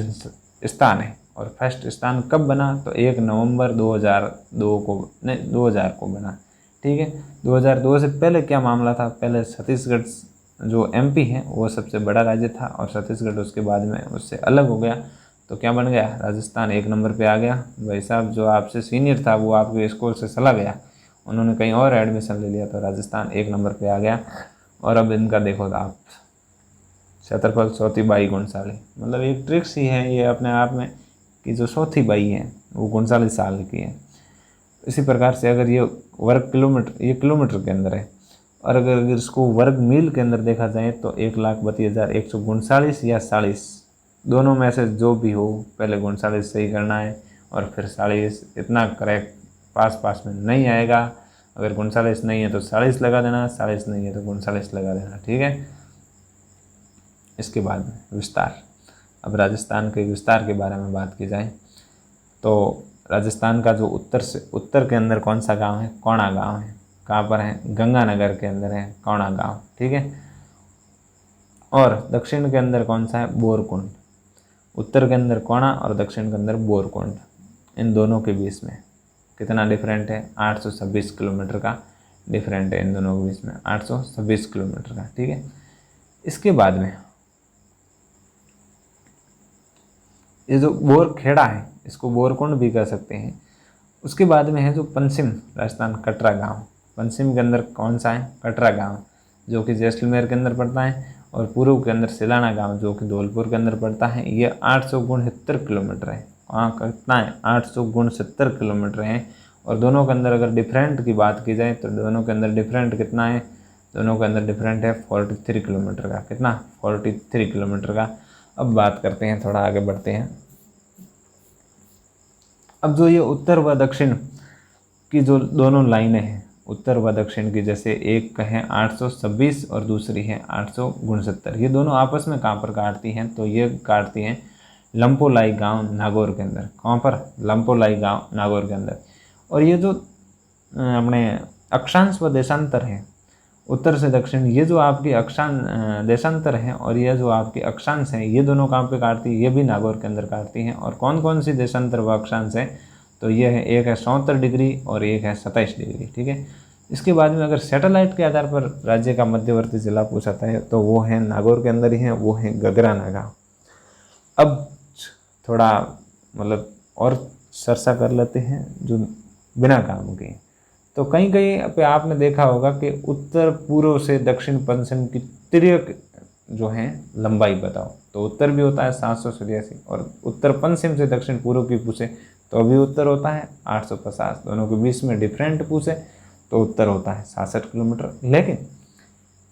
S1: स्थान है। और फर्स्ट स्थान कब बना, तो 1 नवंबर 2002 को, नहीं 2000 को बना, ठीक है। 2002 से पहले क्या मामला था, पहले छत्तीसगढ़ जो एमपी है वो सबसे बड़ा राज्य था, और छत्तीसगढ़ उसके बाद में उससे अलग हो गया, तो क्या बन गया, राजस्थान 1 नंबर पे आ गया। भाई साहब जो आपसे सीनियर था वो आपके स्कूल से चला गया, उन्होंने कहीं और एडमिशन ले लिया, तो राजस्थान 1 नंबर पे आ गया। और अब इनका देखो आप क्षेत्रफल 132 गुणसाली, मतलब एक ट्रिक्स ही है ये अपने आप में कि जो 132 है वो गुणसाली साल की है। इसी प्रकार से अगर ये वर्ग किलोमीटर, ये किलोमीटर के अंदर है, और अगर इसको वर्ग मील के अंदर देखा जाए तो 1,32,139 या 40, दोनों में से जो भी हो, पहले 39 सही करना है और फिर 40, इतना करेक्ट पास में नहीं आएगा। अगर 39 नहीं है तो 40 लगा देना, 40 नहीं है तो 39 लगा देना, ठीक है। इसके बाद में विस्तार। अब राजस्थान के विस्तार के बारे में बात की जाए तो राजस्थान का जो उत्तर के अंदर कौन सा गांव है, कोणा गांव है। कहाँ पर है, गंगानगर के अंदर है कोणा गांव, ठीक है। और दक्षिण के अंदर कौन सा है, बोरकुंड। उत्तर के अंदर कोणा और दक्षिण के अंदर बोरकुंड। इन दोनों के बीच में कितना डिफरेंट है, 826 किलोमीटर का डिफरेंट है इन दोनों के बीच में, 826 किलोमीटर का, ठीक है। इसके बाद में ये जो बोरखेड़ा है, इसको बोरकुंड भी कह सकते हैं। उसके बाद में है जो पश्चिम राजस्थान, कटरा गांव। पश्चिम के अंदर कौन सा है, कटरा गांव, जो कि जैसलमेर के अंदर पड़ता है। और पूर्व के अंदर सिलाना गांव, जो कि धौलपुर के अंदर पड़ता है। ये 869 किलोमीटर है। वहाँ कितना है, 869 किलोमीटर है। और दोनों के अंदर अगर डिफरेंट की बात की जाए तो दोनों के अंदर डिफरेंट कितना है, दोनों के अंदर डिफरेंट है 43 किलोमीटर का। कितना, 43 किलोमीटर का। अब बात करते हैं, थोड़ा आगे बढ़ते हैं। अब जो ये उत्तर व दक्षिण की जो दोनों लाइनें हैं, उत्तर व दक्षिण की, जैसे एक है 826 और दूसरी है 869, ये दोनों आपस में कहाँ पर काटती हैं, तो ये काटती हैं लंपोलाई गांव नागौर के अंदर। कहाँ पर, लंपोलाई गांव नागौर के अंदर। और ये जो अपने अक्षांश व देशांतर है, उत्तर से दक्षिण, ये जो आपकी देशांतर है और ये जो आपकी अक्षांश है, ये दोनों कहाँ पे काटती है, ये भी नागौर के अंदर काटती हैं। और कौन कौन सी देशांतर व अक्षांश है, तो ये है, एक है 74 डिग्री और एक है 27 डिग्री, ठीक है। इसके बाद में अगर सैटेलाइट के आधार पर राज्य का मध्यवर्ती जिला पूछाता है तो वो है नागौर के अंदर ही है, वो है गगराना गाँव। अब थोड़ा मतलब और चर्चा कर लेते हैं जो बिना काम के। तो कहीं कहीं पे आपने देखा होगा कि उत्तर पूर्व से दक्षिण पश्चिम की तिर्यक जो है लंबाई बताओ, तो उत्तर भी होता है 783 और उत्तर पश्चिम से दक्षिण पूर्व की पूछे तो अभी उत्तर होता है 850। दोनों के बीच में डिफरेंट पूछे तो उत्तर होता है 66 किलोमीटर। लेकिन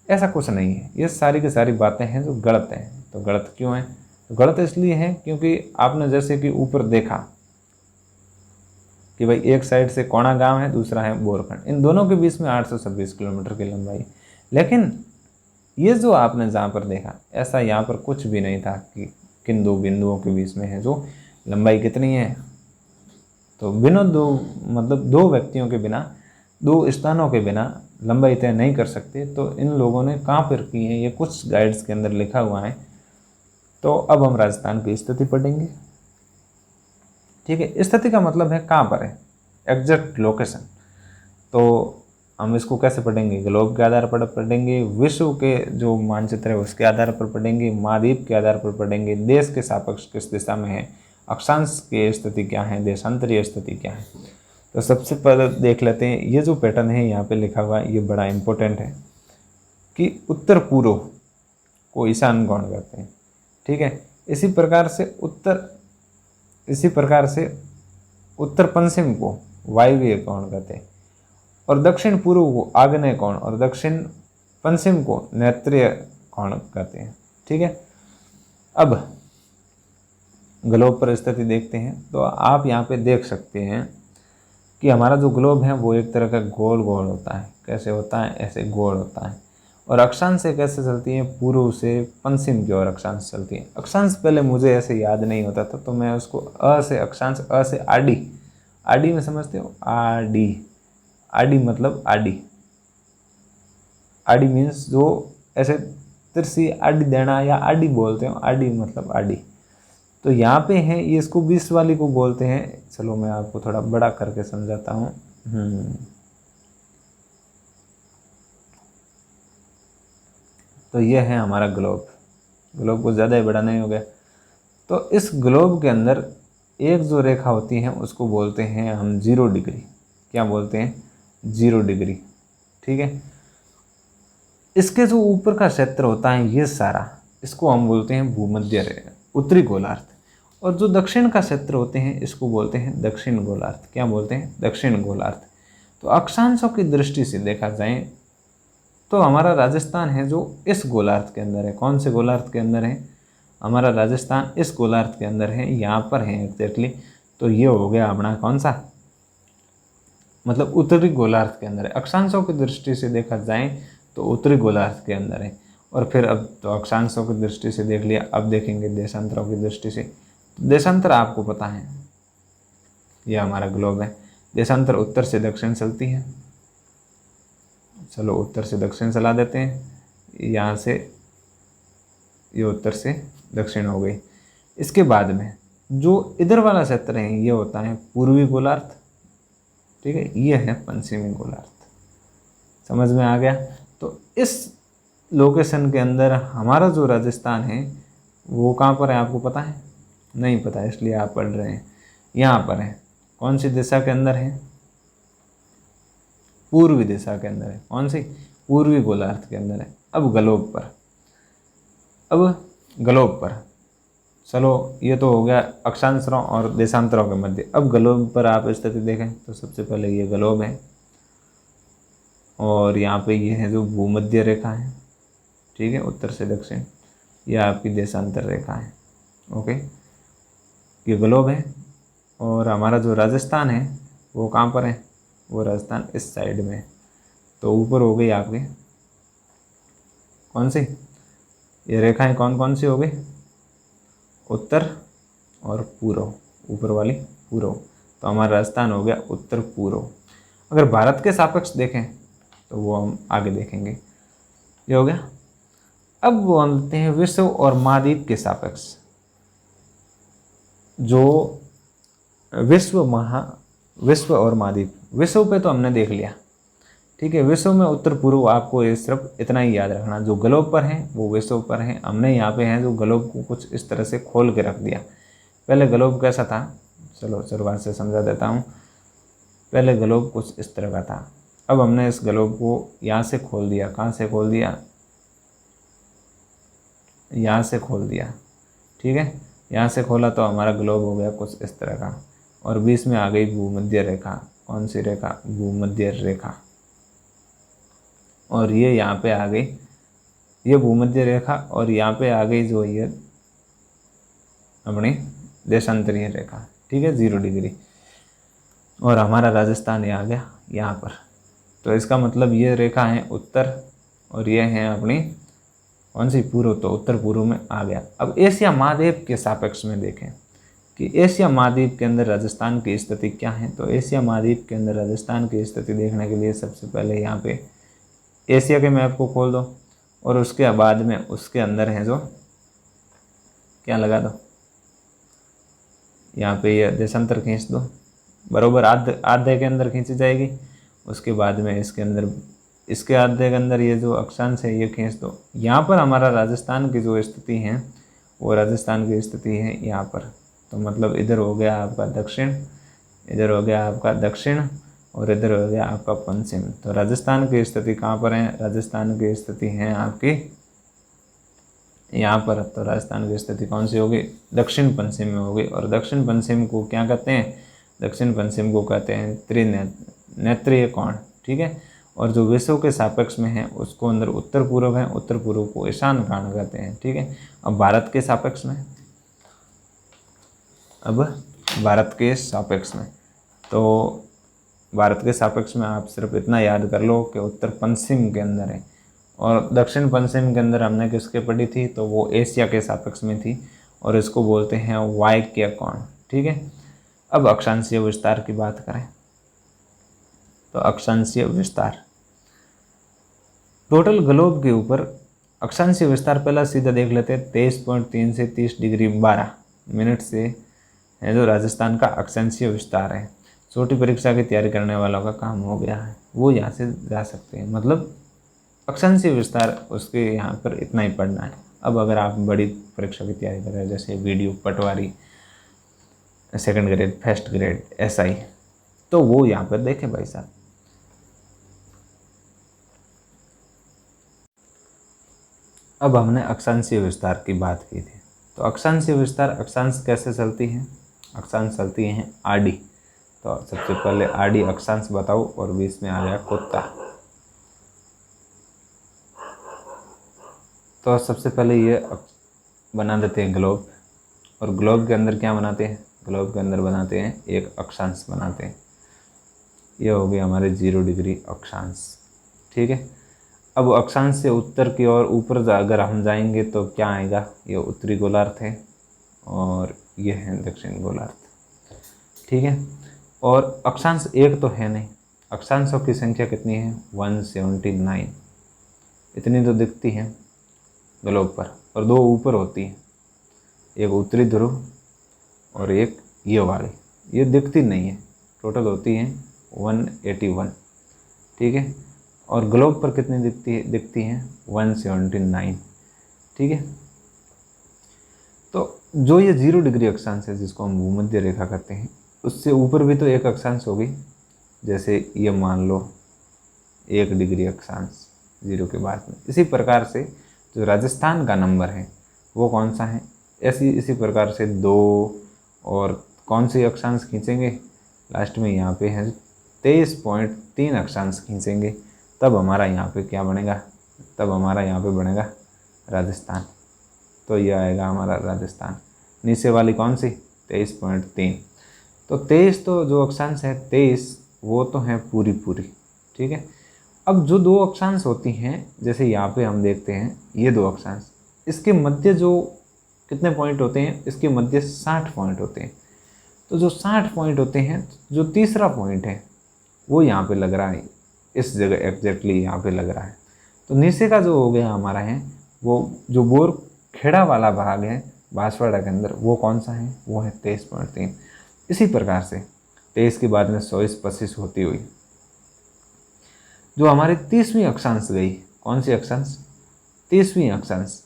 S1: ऐसा कुछ नहीं है, ये सारी की सारी बातें हैं जो गलत हैं। तो गलत क्यों है? तो गलत इसलिए है क्योंकि आपने जैसे कि ऊपर देखा कि भाई एक साइड से कोणा गांव है, दूसरा है बोरखंड, इन दोनों के बीच में 826 किलोमीटर की लंबाई। लेकिन ये जो आपने जहाँ पर देखा, ऐसा यहाँ पर कुछ भी नहीं था कि किन दो बिंदुओं के बीच में है जो लंबाई कितनी है। तो बिना दो मतलब दो व्यक्तियों के बिना, दो स्थानों के बिना लंबाई तय नहीं कर सकते। तो इन लोगों ने कहाँ पर की है, ये कुछ गाइड्स के अंदर लिखा हुआ है। तो अब हम राजस्थान की स्थिति पढ़ेंगे। ठीक है, स्थिति का मतलब है कहाँ पर है, एग्जैक्ट लोकेशन। तो हम इसको कैसे पढ़ेंगे? ग्लोब के आधार पर पढ़ेंगे, विश्व के जो मानचित्र है उसके आधार पर पढ़ेंगे, महाद्वीप के आधार पर पढ़ेंगे, देश के सापेक्ष किस दिशा में है, अक्षांश की स्थिति क्या है, देशांतरीय स्थिति क्या है। तो सबसे पहले देख लेते हैं, ये जो पैटर्न है यहाँ पे लिखा हुआ है, ये बड़ा इंपॉर्टेंट है कि उत्तर पूर्व को ईशान कोण कहते हैं। ठीक है, इसी प्रकार से उत्तर पश्चिम को वायव्य कोण कहते हैं, और दक्षिण पूर्व को आग्नेय कोण, और दक्षिण पश्चिम को नैऋत्य कोण कहते हैं। ठीक है, अब ग्लोब पर स्थिति देखते हैं। तो आप यहाँ पे देख सकते हैं कि हमारा जो ग्लोब है वो एक तरह का गोल गोल होता है। कैसे होता है? ऐसे गोल होता है। और अक्षांश से कैसे चलती है? पूर्व से पश्चिम की ओर अक्षांश चलती है। अक्षांश पहले मुझे ऐसे याद नहीं होता था, तो मैं उसको अ से अक्षांश, अ से आडी, आडी में समझते हो, आडी, आडी मतलब आडी, आडी मीन्स जो ऐसे तिरछी आडी देना, या आडी बोलते हो, आडी मतलब आडी। तो यहाँ पे है ये, इसको 20 वाली को बोलते हैं। चलो मैं आपको थोड़ा बड़ा करके समझाता हूँ। तो ये है हमारा ग्लोब। ग्लोब को ज़्यादा ही बड़ा नहीं हो गया। तो इस ग्लोब के अंदर एक जो रेखा होती है उसको बोलते हैं हम 0 डिग्री। क्या बोलते हैं? 0 डिग्री। ठीक है, इसके जो ऊपर का क्षेत्र होता है ये सारा, इसको हम बोलते हैं भूमध्य रेखा, उत्तरी गोलार्ध। और जो दक्षिण का क्षेत्र होते हैं इसको बोलते हैं दक्षिण गोलार्ध। क्या बोलते हैं? दक्षिण गोलार्ध। तो अक्षांशों की दृष्टि से देखा जाए तो हमारा राजस्थान है जो इस गोलार्ध के अंदर है। कौन से गोलार्ध के अंदर है? हमारा राजस्थान इस गोलार्ध के अंदर है, यहाँ पर है एग्जैक्टली। तो ये हो गया अपना कौन सा, मतलब उत्तरी गोलार्ध के अंदर है। अक्षांशों की दृष्टि से देखा जाए तो उत्तरी गोलार्ध के अंदर है। और फिर अब तो अक्षांशों की दृष्टि से देख लिया, अब देखेंगे देशांतरों की दृष्टि से। देशांतर आपको पता है, यह हमारा ग्लोब है। देशांतर उत्तर से दक्षिण चलती है। चलो उत्तर से दक्षिण चला देते हैं। यहाँ से ये उत्तर से दक्षिण हो गई। इसके बाद में जो इधर वाला क्षेत्र है ये होता है पूर्वी गोलार्ध। ठीक है, ये है पश्चिमी गोलार्ध। समझ में आ गया? तो इस लोकेशन के अंदर हमारा जो राजस्थान है वो कहाँ पर है आपको पता है? नहीं पता, इसलिए आप पढ़ रहे हैं। यहाँ पर है। कौन सी दिशा के अंदर है? पूर्वी दिशा के अंदर है। कौन सी? पूर्वी गोलार्ध के अंदर है। अब ग्लोब पर चलो, ये तो हो गया अक्षांशरों और देशांतरों के मध्य। अब ग्लोब पर आप स्थिति देखें तो सबसे पहले ये ग्लोब है, और यहाँ पे ये है जो भूमध्य रेखा है। ठीक है, उत्तर से दक्षिण, यह आपकी देशांतर रेखा है। ओके, ये ग्लोब है। और हमारा जो राजस्थान है वो कहाँ पर है? वो राजस्थान इस साइड में। तो ऊपर हो गई आपके कौन सी, ये रेखाएं कौन कौन सी हो गई? उत्तर और पूर्व, ऊपर वाली पूर्व। तो हमारा राजस्थान हो गया उत्तर पूर्व। अगर भारत के सापेक्ष देखें तो वो हम आगे देखेंगे। ये हो गया। अब वो आते हैं विश्व और महाद्वीप के सापेक्ष। जो विश्व और महाद्वीप, विश्व पे तो हमने देख लिया। ठीक है, विश्व में उत्तर पूर्व, आपको ये सिर्फ इतना ही याद रखना। जो ग्लोब पर है वो विश्व पर है। हमने यहाँ पे है जो ग्लोब को कुछ इस तरह से खोल के रख दिया। पहले ग्लोब कैसा था? चलो शुरुआत से समझा देता हूँ। पहले ग्लोब कुछ इस तरह का था। अब हमने इस ग्लोब को यहाँ से खोल दिया। कहाँ से खोल दिया? यहाँ से खोल दिया। ठीक है, यहाँ से खोला तो हमारा ग्लोब हो गया कुछ इस तरह का। और बीच में आ गई भूमध्य रेखा। कौन सी रेखा? भूमध्य रेखा। और ये यहाँ पे आ गई, ये भूमध्य रेखा, और यहाँ पे आ गई जो ये अपनी देशांतरीय रेखा, ठीक है, 0 डिग्री। और हमारा राजस्थान ये आ गया यहाँ पर। तो इसका मतलब ये रेखा है उत्तर, और ये है अपनी कौन सी? पूर्व। तो उत्तर पूर्व में आ गया। अब एशिया महाद्वीप के सापेक्ष में देखें कि एशिया महाद्वीप के अंदर राजस्थान की स्थिति क्या है। तो एशिया महाद्वीप के अंदर राजस्थान की स्थिति देखने के लिए सबसे पहले यहाँ पे एशिया के मैप को खोल दो, और उसके बाद में उसके अंदर है जो क्या लगा दो, यहाँ पे ये देशांतर खींच दो, बरोबर आधे के अंदर खींची जाएगी। उसके बाद में इसके अंदर, इसके आधे के अंदर ये जो अक्षांश है ये खींच दो। यहाँ पर हमारा राजस्थान की जो स्थिति है वो राजस्थान की स्थिति है यहाँ पर। तो मतलब इधर हो गया आपका दक्षिण, इधर हो गया आपका दक्षिण, और इधर हो गया आपका पश्चिम। तो राजस्थान की स्थिति कहाँ पर है? राजस्थान की स्थिति है आपकी यहाँ पर। तो राजस्थान की स्थिति कौन सी होगी? दक्षिण पश्चिम में होगी। और दक्षिण पश्चिम को क्या कहते हैं? दक्षिण पश्चिम को कहते हैं त्रिनेत्रीय कोण, ठीक है। और जो विश्व के सापेक्ष में है उसको अंदर उत्तर पूर्व है, उत्तर पूर्व को ईशान कोण कहते हैं, ठीक है। अब भारत के सापेक्ष में, अब भारत के सापेक्ष में, तो भारत के सापेक्ष में आप सिर्फ इतना याद कर लो कि उत्तर पश्चिम के अंदर है, और दक्षिण पश्चिम के अंदर हमने किसके पढ़ी थी? तो वो एशिया के सापेक्ष में थी, और इसको बोलते हैं वायव्य कोण, ठीक है। अब अक्षांशीय विस्तार की बात करें तो अक्षांशीय विस्तार, टोटल ग्लोब के ऊपर अक्षांशीय विस्तार पहला सीधा देख लेते हैं। 23.3 से 30 डिग्री 12 मिनट से है जो राजस्थान का अक्षांशीय विस्तार है। छोटी परीक्षा की तैयारी करने वालों का काम हो गया है, वो यहाँ से जा सकते हैं। मतलब अक्षांशीय विस्तार उसके यहाँ पर इतना ही पढ़ना है। अब अगर आप बड़ी परीक्षा की तैयारी कर रहे हैं, जैसे VDO, patwari, second grade, first grade, SI, तो वो यहाँ पर देखें भाई साहब। अब हमने अक्षांशीय विस्तार की बात की थी, तो अक्षांशीय विस्तार, अक्षांश कैसे चलती हैं? अक्षांश चलती हैं आडी। तो सबसे पहले आडी अक्षांश बताओ, और बीच में आ गया कुत्ता। तो सबसे पहले ये बना देते हैं ग्लोब, और ग्लोब के अंदर क्या बनाते हैं? ग्लोब के अंदर बनाते हैं एक अक्षांश बनाते हैं। ये हो गया हमारे 0 डिग्री अक्षांश, ठीक है। अब अक्षांश से उत्तर की ओर ऊपर अगर हम जाएंगे तो क्या आएगा? ये उत्तरी गोलार्ध है, और ये है दक्षिण गोलार्ध, ठीक है। और अक्षांश एक तो है नहीं, अक्षांशों की संख्या कितनी है? 179, इतनी तो दिखती है ग्लोब पर, और 2 ऊपर होती है, एक उत्तरी ध्रुव और एक ये वाली, ये दिखती नहीं है। टोटल होती है 181, ठीक है। और ग्लोब पर कितनी दिखती है? 179, ठीक है। तो जो ये 0 डिग्री अक्षांश है, जिसको हम भूमध्य रेखा कहते हैं, उससे ऊपर भी तो एक अक्षांश होगी। जैसे ये मान लो 1 डिग्री अक्षांश 0 के बाद में। इसी प्रकार से जो राजस्थान का नंबर है वो कौन सा है? इसी प्रकार से 2 और कौन सी अक्षांश खींचेंगे? लास्ट में यहाँ पे है 23.3 अक्षांश खींचेंगे, तब हमारा यहाँ पे क्या बनेगा? तब हमारा यहाँ पे बनेगा राजस्थान। तो ये आएगा हमारा राजस्थान। नीचे वाली कौन सी? 23.3। तो 23 तो जो अक्षांश है 23 वो तो है पूरी, ठीक है। अब जो 2 अक्षांश होती हैं, जैसे यहाँ पे हम देखते हैं ये 2 अक्षांश, इसके मध्य जो कितने पॉइंट होते हैं? इसके मध्य 60 पॉइंट होते हैं। तो जो 60 पॉइंट होते हैं, जो तीसरा पॉइंट है वो यहाँ पे लग रहा है, इस जगह एग्जैक्टली यहाँ पे लग रहा है। तो नीचे का जो हो गया हमारा है, वो जो बोर खेड़ा वाला भाग है बांसवाड़ा के अंदर, वो कौन सा है? वो है 23.3। इसी प्रकार से 23 के बाद में 24-25 होती हुई जो हमारी 30वीं अक्षांश गई, कौन सी अक्षांश? 30वीं अक्षांश,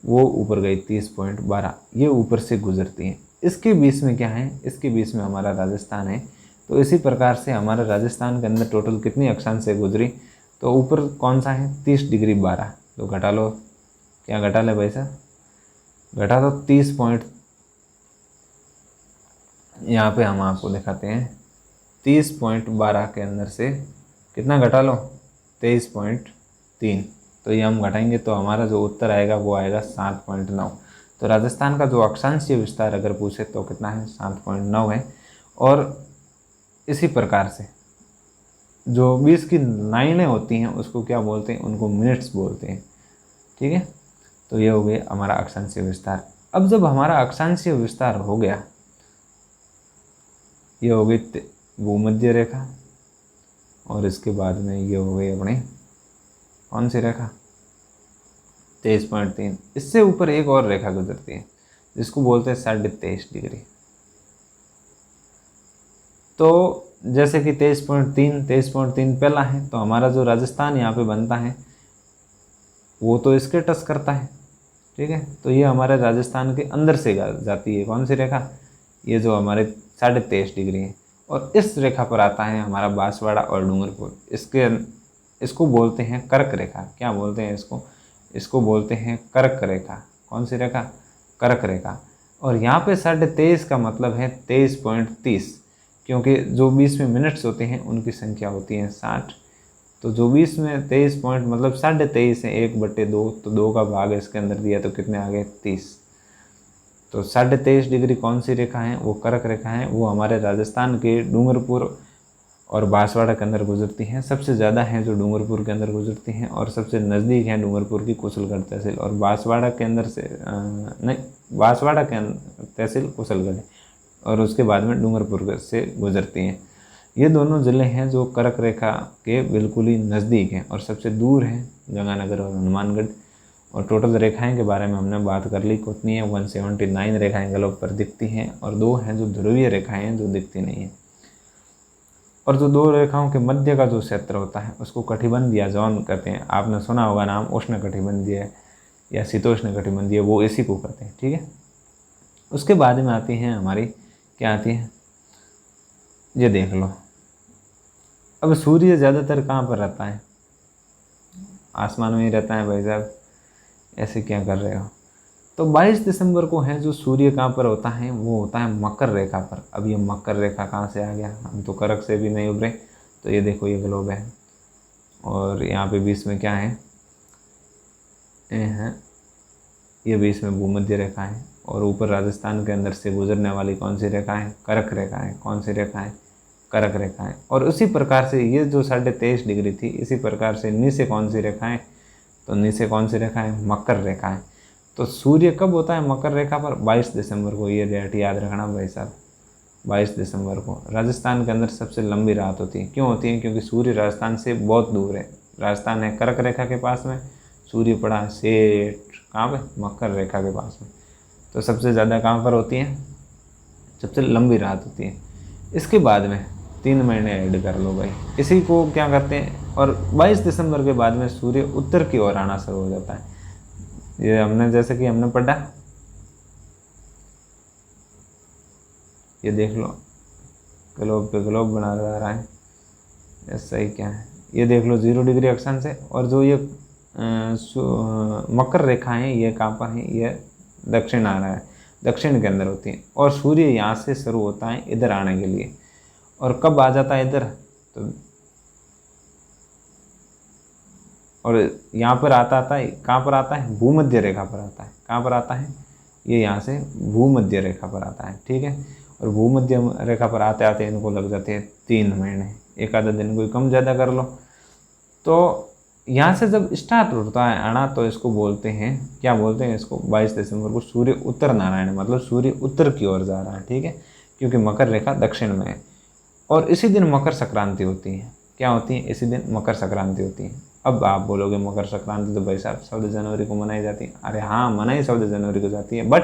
S1: वो ऊपर गई 30.12। ये ऊपर से गुजरती है। इसके बीच में क्या है? इसके बीच में हमारा राजस्थान है। तो इसी प्रकार से हमारे राजस्थान के अंदर टोटल कितनी अक्षांश से गुजरी? तो ऊपर कौन सा है? 30 डिग्री 12। तो घटा लो, क्या घटा ले भाई साहब? घटा दो यहाँ पे हम आपको दिखाते हैं 30.12 के अंदर से कितना घटा लो, 23.3। तो ये हम घटाएंगे तो हमारा जो उत्तर आएगा वो आएगा 7.9। तो राजस्थान का जो अक्षांशीय विस्तार अगर पूछे तो कितना है, 7.9 है। और इसी प्रकार से जो 20 की लाइनें होती हैं उसको क्या बोलते हैं, उनको मिनट्स बोलते हैं। ठीक है, तो ये हो गया हमारा अक्षांशीय विस्तार। अब जब हमारा अक्षांशीय विस्तार हो गया, ये हो गई भूमध्य रेखा, और इसके बाद में ये हो गई अपनी कौन सी रेखा, 23.3। इससे ऊपर एक और रेखा गुजरती है जिसको बोलते हैं 23.5 डिग्री। तो जैसे कि 23.3 पहला है, तो हमारा जो राजस्थान यहाँ पे बनता है वो तो इसके टच करता है। ठीक है, तो ये हमारे राजस्थान के अंदर से जाती है कौन सी रेखा, ये जो हमारे 23.5 डिग्री है। और इस रेखा पर आता है हमारा बांसवाड़ा और डूंगरपुर। इसको बोलते हैं कर्क रेखा। क्या बोलते हैं इसको, इसको बोलते हैं कर्क रेखा। कौन सी रेखा, कर्क रेखा। और यहाँ पे 23.5 का मतलब है 23.30, क्योंकि जो 20 में मिनट्स होते हैं उनकी संख्या होती है 60। तो जो 20 में 23 पॉइंट मतलब 23.5 है, 1/2, तो 2 का भाग इसके अंदर दिया तो कितने आ गए, 30। तो 23.5 डिग्री कौन सी रेखा है, वो कर्क रेखा है। वो हमारे राजस्थान के डूंगरपुर और बांसवाड़ा के अंदर गुजरती हैं। सबसे ज़्यादा हैं जो डूंगरपुर के अंदर गुजरती हैं, और सबसे नज़दीक हैं डूंगरपुर की कुशलगढ़ तहसील, और बांसवाड़ा के अंदर से नहीं, बांसवाड़ा के तहसील कुशलगढ़ है, और उसके बाद में डूंगरपुर से गुजरती हैं। ये दोनों ज़िले हैं जो कर्क रेखा के बिल्कुल ही नज़दीक हैं, और सबसे दूर हैं गंगानगर और हनुमानगढ़। और टोटल रेखाएं के बारे में हमने बात कर ली, कितनी है, 179 रेखाएं ग्लोब पर दिखती हैं, और 2 हैं जो ध्रुवीय रेखाएं हैं जो दिखती नहीं हैं। और जो 2 रेखाओं के मध्य का जो क्षेत्र होता है उसको कटिबंधीय जोन कहते हैं। आपने सुना होगा नाम उष्ण कटिबंधीय या शीतोष्ण कटिबंधीय, वो इसी को कहते हैं। ठीक है, उसके बाद में आती हैं हमारी, क्या आती है, ये देख लो। अब सूर्य ज़्यादातर कहाँ पर रहता है, आसमान में ही रहता है भाई साहब, ऐसे क्या कर रहे हो। तो 22 दिसंबर को है जो सूर्य कहाँ पर होता है, वो होता है मकर रेखा पर। अब ये मकर रेखा कहाँ से आ गया, हम तो कर्क से भी नहीं उभरे। तो ये देखो, ये ग्लोब है, और यहाँ पे बीच में क्या है, ये बीच में भूमध्य रेखा है, और ऊपर राजस्थान के अंदर से गुजरने वाली कौन सी रेखा है, कर्क रेखा है। कौन सी रेखा है, कर्क रेखा है। और उसी प्रकार से ये जो 23.5 डिग्री थी, इसी प्रकार से नीचे कौन सी रेखा है, तो नीचे कौन सी रेखा है, मकर रेखा है। तो सूर्य कब होता है मकर रेखा पर, 22 दिसंबर को। ये डेट याद रखना भाई साहब, 22 दिसंबर को राजस्थान के अंदर सबसे लंबी रात होती है। क्यों होती है, क्योंकि सूर्य राजस्थान से बहुत दूर है। राजस्थान है कर्क रेखा के पास में, सूर्य पड़ा है सेठ कहाँ पे, मकर रेखा के पास में। तो सबसे ज़्यादा कहाँ पर होती है, सबसे लंबी रात होती है। इसके बाद में 3 महीने ऐड कर लो भाई, इसी को क्या करते हैं। और 22 दिसंबर के बाद में सूर्य उत्तर की ओर आना शुरू हो जाता है। ये हमने जैसे कि हमने पढ़ा, ये देख लो, ग्लोब पे ग्लोब बना जा रहा है, ऐसा ही क्या है, ये देख लो 0 डिग्री अक्षांश है। और जो ये मकर रेखा है ये कहाँ पर है, ये दक्षिण आ रहा है, दक्षिण के अंदर होती है। और सूर्य यहाँ से शुरू होता है इधर आने के लिए, और कब आ जाता है इधर, तो और यहाँ पर आता है, कहाँ पर आता है, भूमध्य रेखा पर आता है। कहाँ पर आता है, ये यहाँ से भूमध्य रेखा पर आता है। ठीक है, और भूमध्य रेखा पर आते आते इनको लग जाते हैं 3 महीने, एक आधा दिन कोई कम ज़्यादा कर लो। तो यहाँ से जब स्टार्ट होता है आना, तो इसको बोलते हैं, क्या बोलते हैं इसको, 22 दिसंबर को सूर्य उत्तर नारायण, मतलब सूर्य उत्तर की ओर जा रहा है। ठीक है, क्योंकि मकर रेखा दक्षिण में है। और इसी दिन मकर संक्रांति होती है। क्या होती है, इसी दिन मकर संक्रांति होती है। अब आप बोलोगे मकर संक्रांति तो भाई साहब 14 जनवरी को मनाई जाती है। अरे हाँ, मनाई 14 जनवरी को जाती है, बट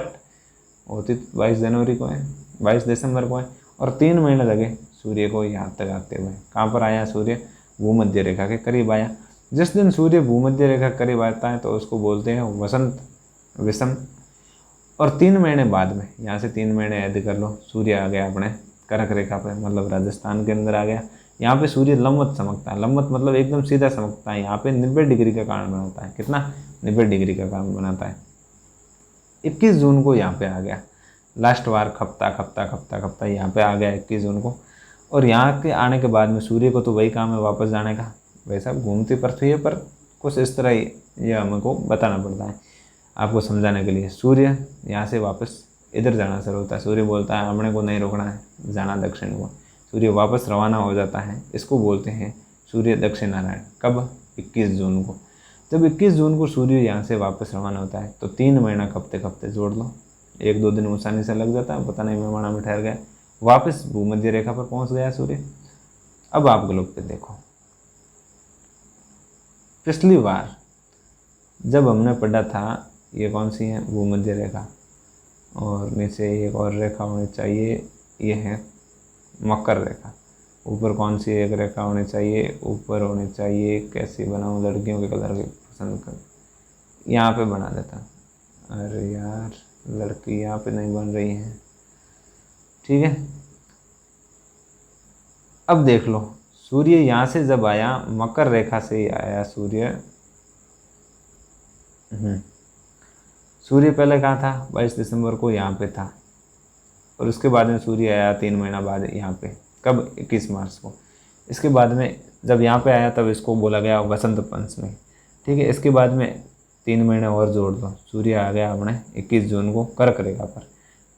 S1: होती 22 जनवरी को है, 22 दिसंबर को है। और 3 महीने लगे सूर्य को यहाँ तक आते हुए। कहाँ पर आया सूर्य, भूमध्य रेखा के करीब आया। जिस दिन सूर्य भूमध्य रेखा के करीब आता है तो उसको बोलते हैं वसंत विषम। और 3 महीने बाद में, यहाँ से 3 महीने ऐड कर लो, सूर्य आ गया अपने कर्क रेखा पे, मतलब राजस्थान के अंदर आ गया। यहाँ पे सूर्य लंबवत चमकता है, लंबवत मतलब एकदम सीधा चमकता है। यहाँ पे 90 डिग्री का कोण बनाता है। कितना, 90 डिग्री का कोण बनाता है। 21 जून को यहाँ पे आ गया। लास्ट बार खपता खपता खपता खपता यहाँ पे आ गया 21 जून को। और यहाँ के आने के बाद में सूर्य को तो वही काम है वापस जाने का, वैसा घूमती पृथ्वी है, पर कुछ इस तरह ही यह हमको बताना पड़ता है आपको समझाने के लिए। सूर्य यहाँ से वापस इधर जाना शुरू होता है, सूर्य बोलता है हमने को नहीं रोकना है, जाना दक्षिण को। सूर्य वापस रवाना हो जाता है, इसको बोलते हैं सूर्य दक्षिणारायण। कब? 21 जून को। जब 21 जून को सूर्य यहाँ से वापस रवाना होता है तो 3 महीना खपते खपते जोड़ लो, 1-2 दिन आसानी से लग जाता है, पता नहीं मेहमाना में ठहर गया, वापस भूमध्य रेखा पर पहुंच गया सूर्य। अब आप ग्लोब पे देखो, पिछली बार जब हमने पढ़ा था ये कौन सी है, भूमध्य रेखा, और नीचे एक और रेखा होनी चाहिए, ये है मकर रेखा। ऊपर कौन सी एक रेखा होनी चाहिए, ऊपर होनी चाहिए, कैसी बनाऊँ, लड़कियों के कलर की पसंद कर, यहाँ पे बना देता। अरे यार लड़की यहाँ पे नहीं बन रही है, ठीक है। अब देख लो, सूर्य यहाँ से जब आया, मकर रेखा से ही आया सूर्य। सूर्य पहले कहाँ था? 22 दिसंबर को यहाँ पे था, और उसके बाद में सूर्य आया 3 महीना बाद यहाँ पे। कब? 21 मार्च को। इसके बाद में जब यहाँ पे आया तब इसको बोला गया वसंत पंचमी, ठीक है। इसके बाद में 3 महीने और जोड़ दो, सूर्य आ गया अपने 21 जून को कर्क रेखा पर।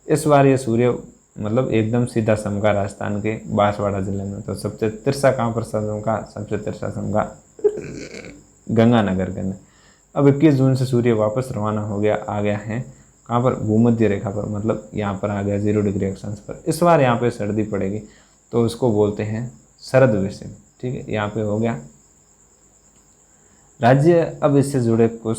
S1: इस बार ये सूर्य मतलब एकदम सीधा समका राजस्थान के बांसवाड़ा जिले में। तो सबसे तिरछा कहाँ पर समका? सबसे तिरछा समका गंगानगर के अंदर। अब 21 जून से सूर्य वापस रवाना हो गया, आ गया है कहाँ पर? भूमध्य रेखा पर, मतलब यहाँ पर आ गया 0 डिग्री अक्षांश पर। इस बार यहाँ पे सर्दी पड़ेगी तो उसको बोलते हैं शरद विषम, ठीक है। यहाँ पे हो गया राज्य। अब इससे जुड़े कुछ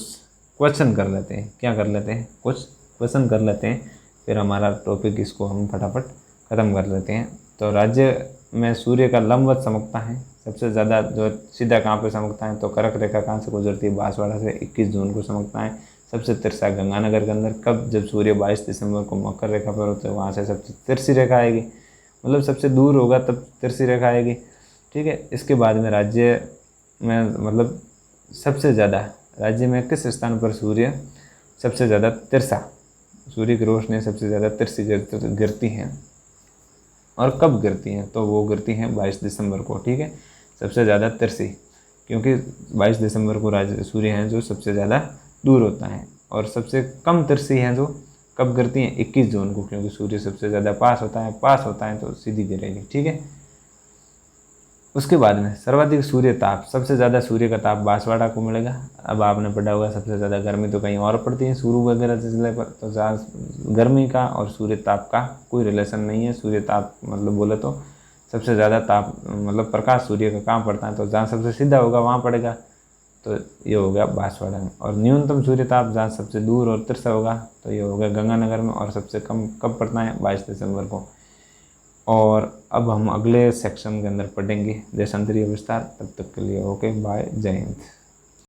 S1: क्वेश्चन कर लेते हैं, क्या कर लेते हैं? कुछ क्वेश्चन कर लेते हैं, फिर हमारा टॉपिक इसको हम फटाफट ख़त्म कर लेते हैं। तो राज्य में सूर्य का लंबवत चमकता है सबसे ज़्यादा, जो सीधा कहाँ पे चमकता है तो कर्क रेखा कहाँ से गुजरती है? बांसवाड़ा से 21 जून को चमकता है। सबसे तिरछा गंगानगर के अंदर। कब? जब सूर्य 22 दिसंबर को मकर रेखा पर होते हैं, वहाँ से सबसे तिरछी रेखा आएगी, मतलब सबसे दूर होगा तब तिरछी रेखा आएगी, ठीक है। इसके बाद में राज्य में मतलब सबसे ज़्यादा राज्य में किस स्थान पर सूर्य सबसे ज़्यादा तिरछा, सूर्य की रोशनी सबसे ज़्यादा तिरछी गिरती हैं, और कब गिरती हैं? तो वो गिरती हैं 22 दिसंबर को, ठीक है। सबसे ज़्यादा तिरछी, क्योंकि 22 दिसंबर को राज्य सूर्य हैं जो सबसे ज़्यादा दूर होता है, और सबसे कम तिरछी हैं जो कब गिरती हैं? 21 जून को, क्योंकि सूर्य सबसे ज़्यादा पास होता है तो सीधी गिरेगी, ठीक है। उसके बाद में सर्वाधिक सूर्य ताप, सबसे ज़्यादा सूर्य का ताप बांसवाड़ा को मिलेगा। अब आपने पढ़ा होगा सबसे ज़्यादा गर्मी तो कहीं और पड़ती है, शुरू वगैरह जिले पर, तो गर्मी का और सूर्य ताप का कोई रिलेशन नहीं है। सूर्य ताप मतलब बोले तो सबसे ज़्यादा ताप मतलब प्रकाश सूर्य का कहाँ पड़ता है, तो जहाँ सबसे सीधा होगा वहाँ पड़ेगा, तो ये हो गया बांसवाड़ा में। और न्यूनतम सूर्य ताप जहाँ सबसे दूर और तिरछा होगा तो ये हो गया गंगानगर में, और सबसे कम कब पड़ता है? 22 दिसंबर को। और अब हम अगले सेक्शन के अंदर पढ़ेंगे देशांतरीय विस्तार। तब तक के लिए ओके बाय, जय हिंद।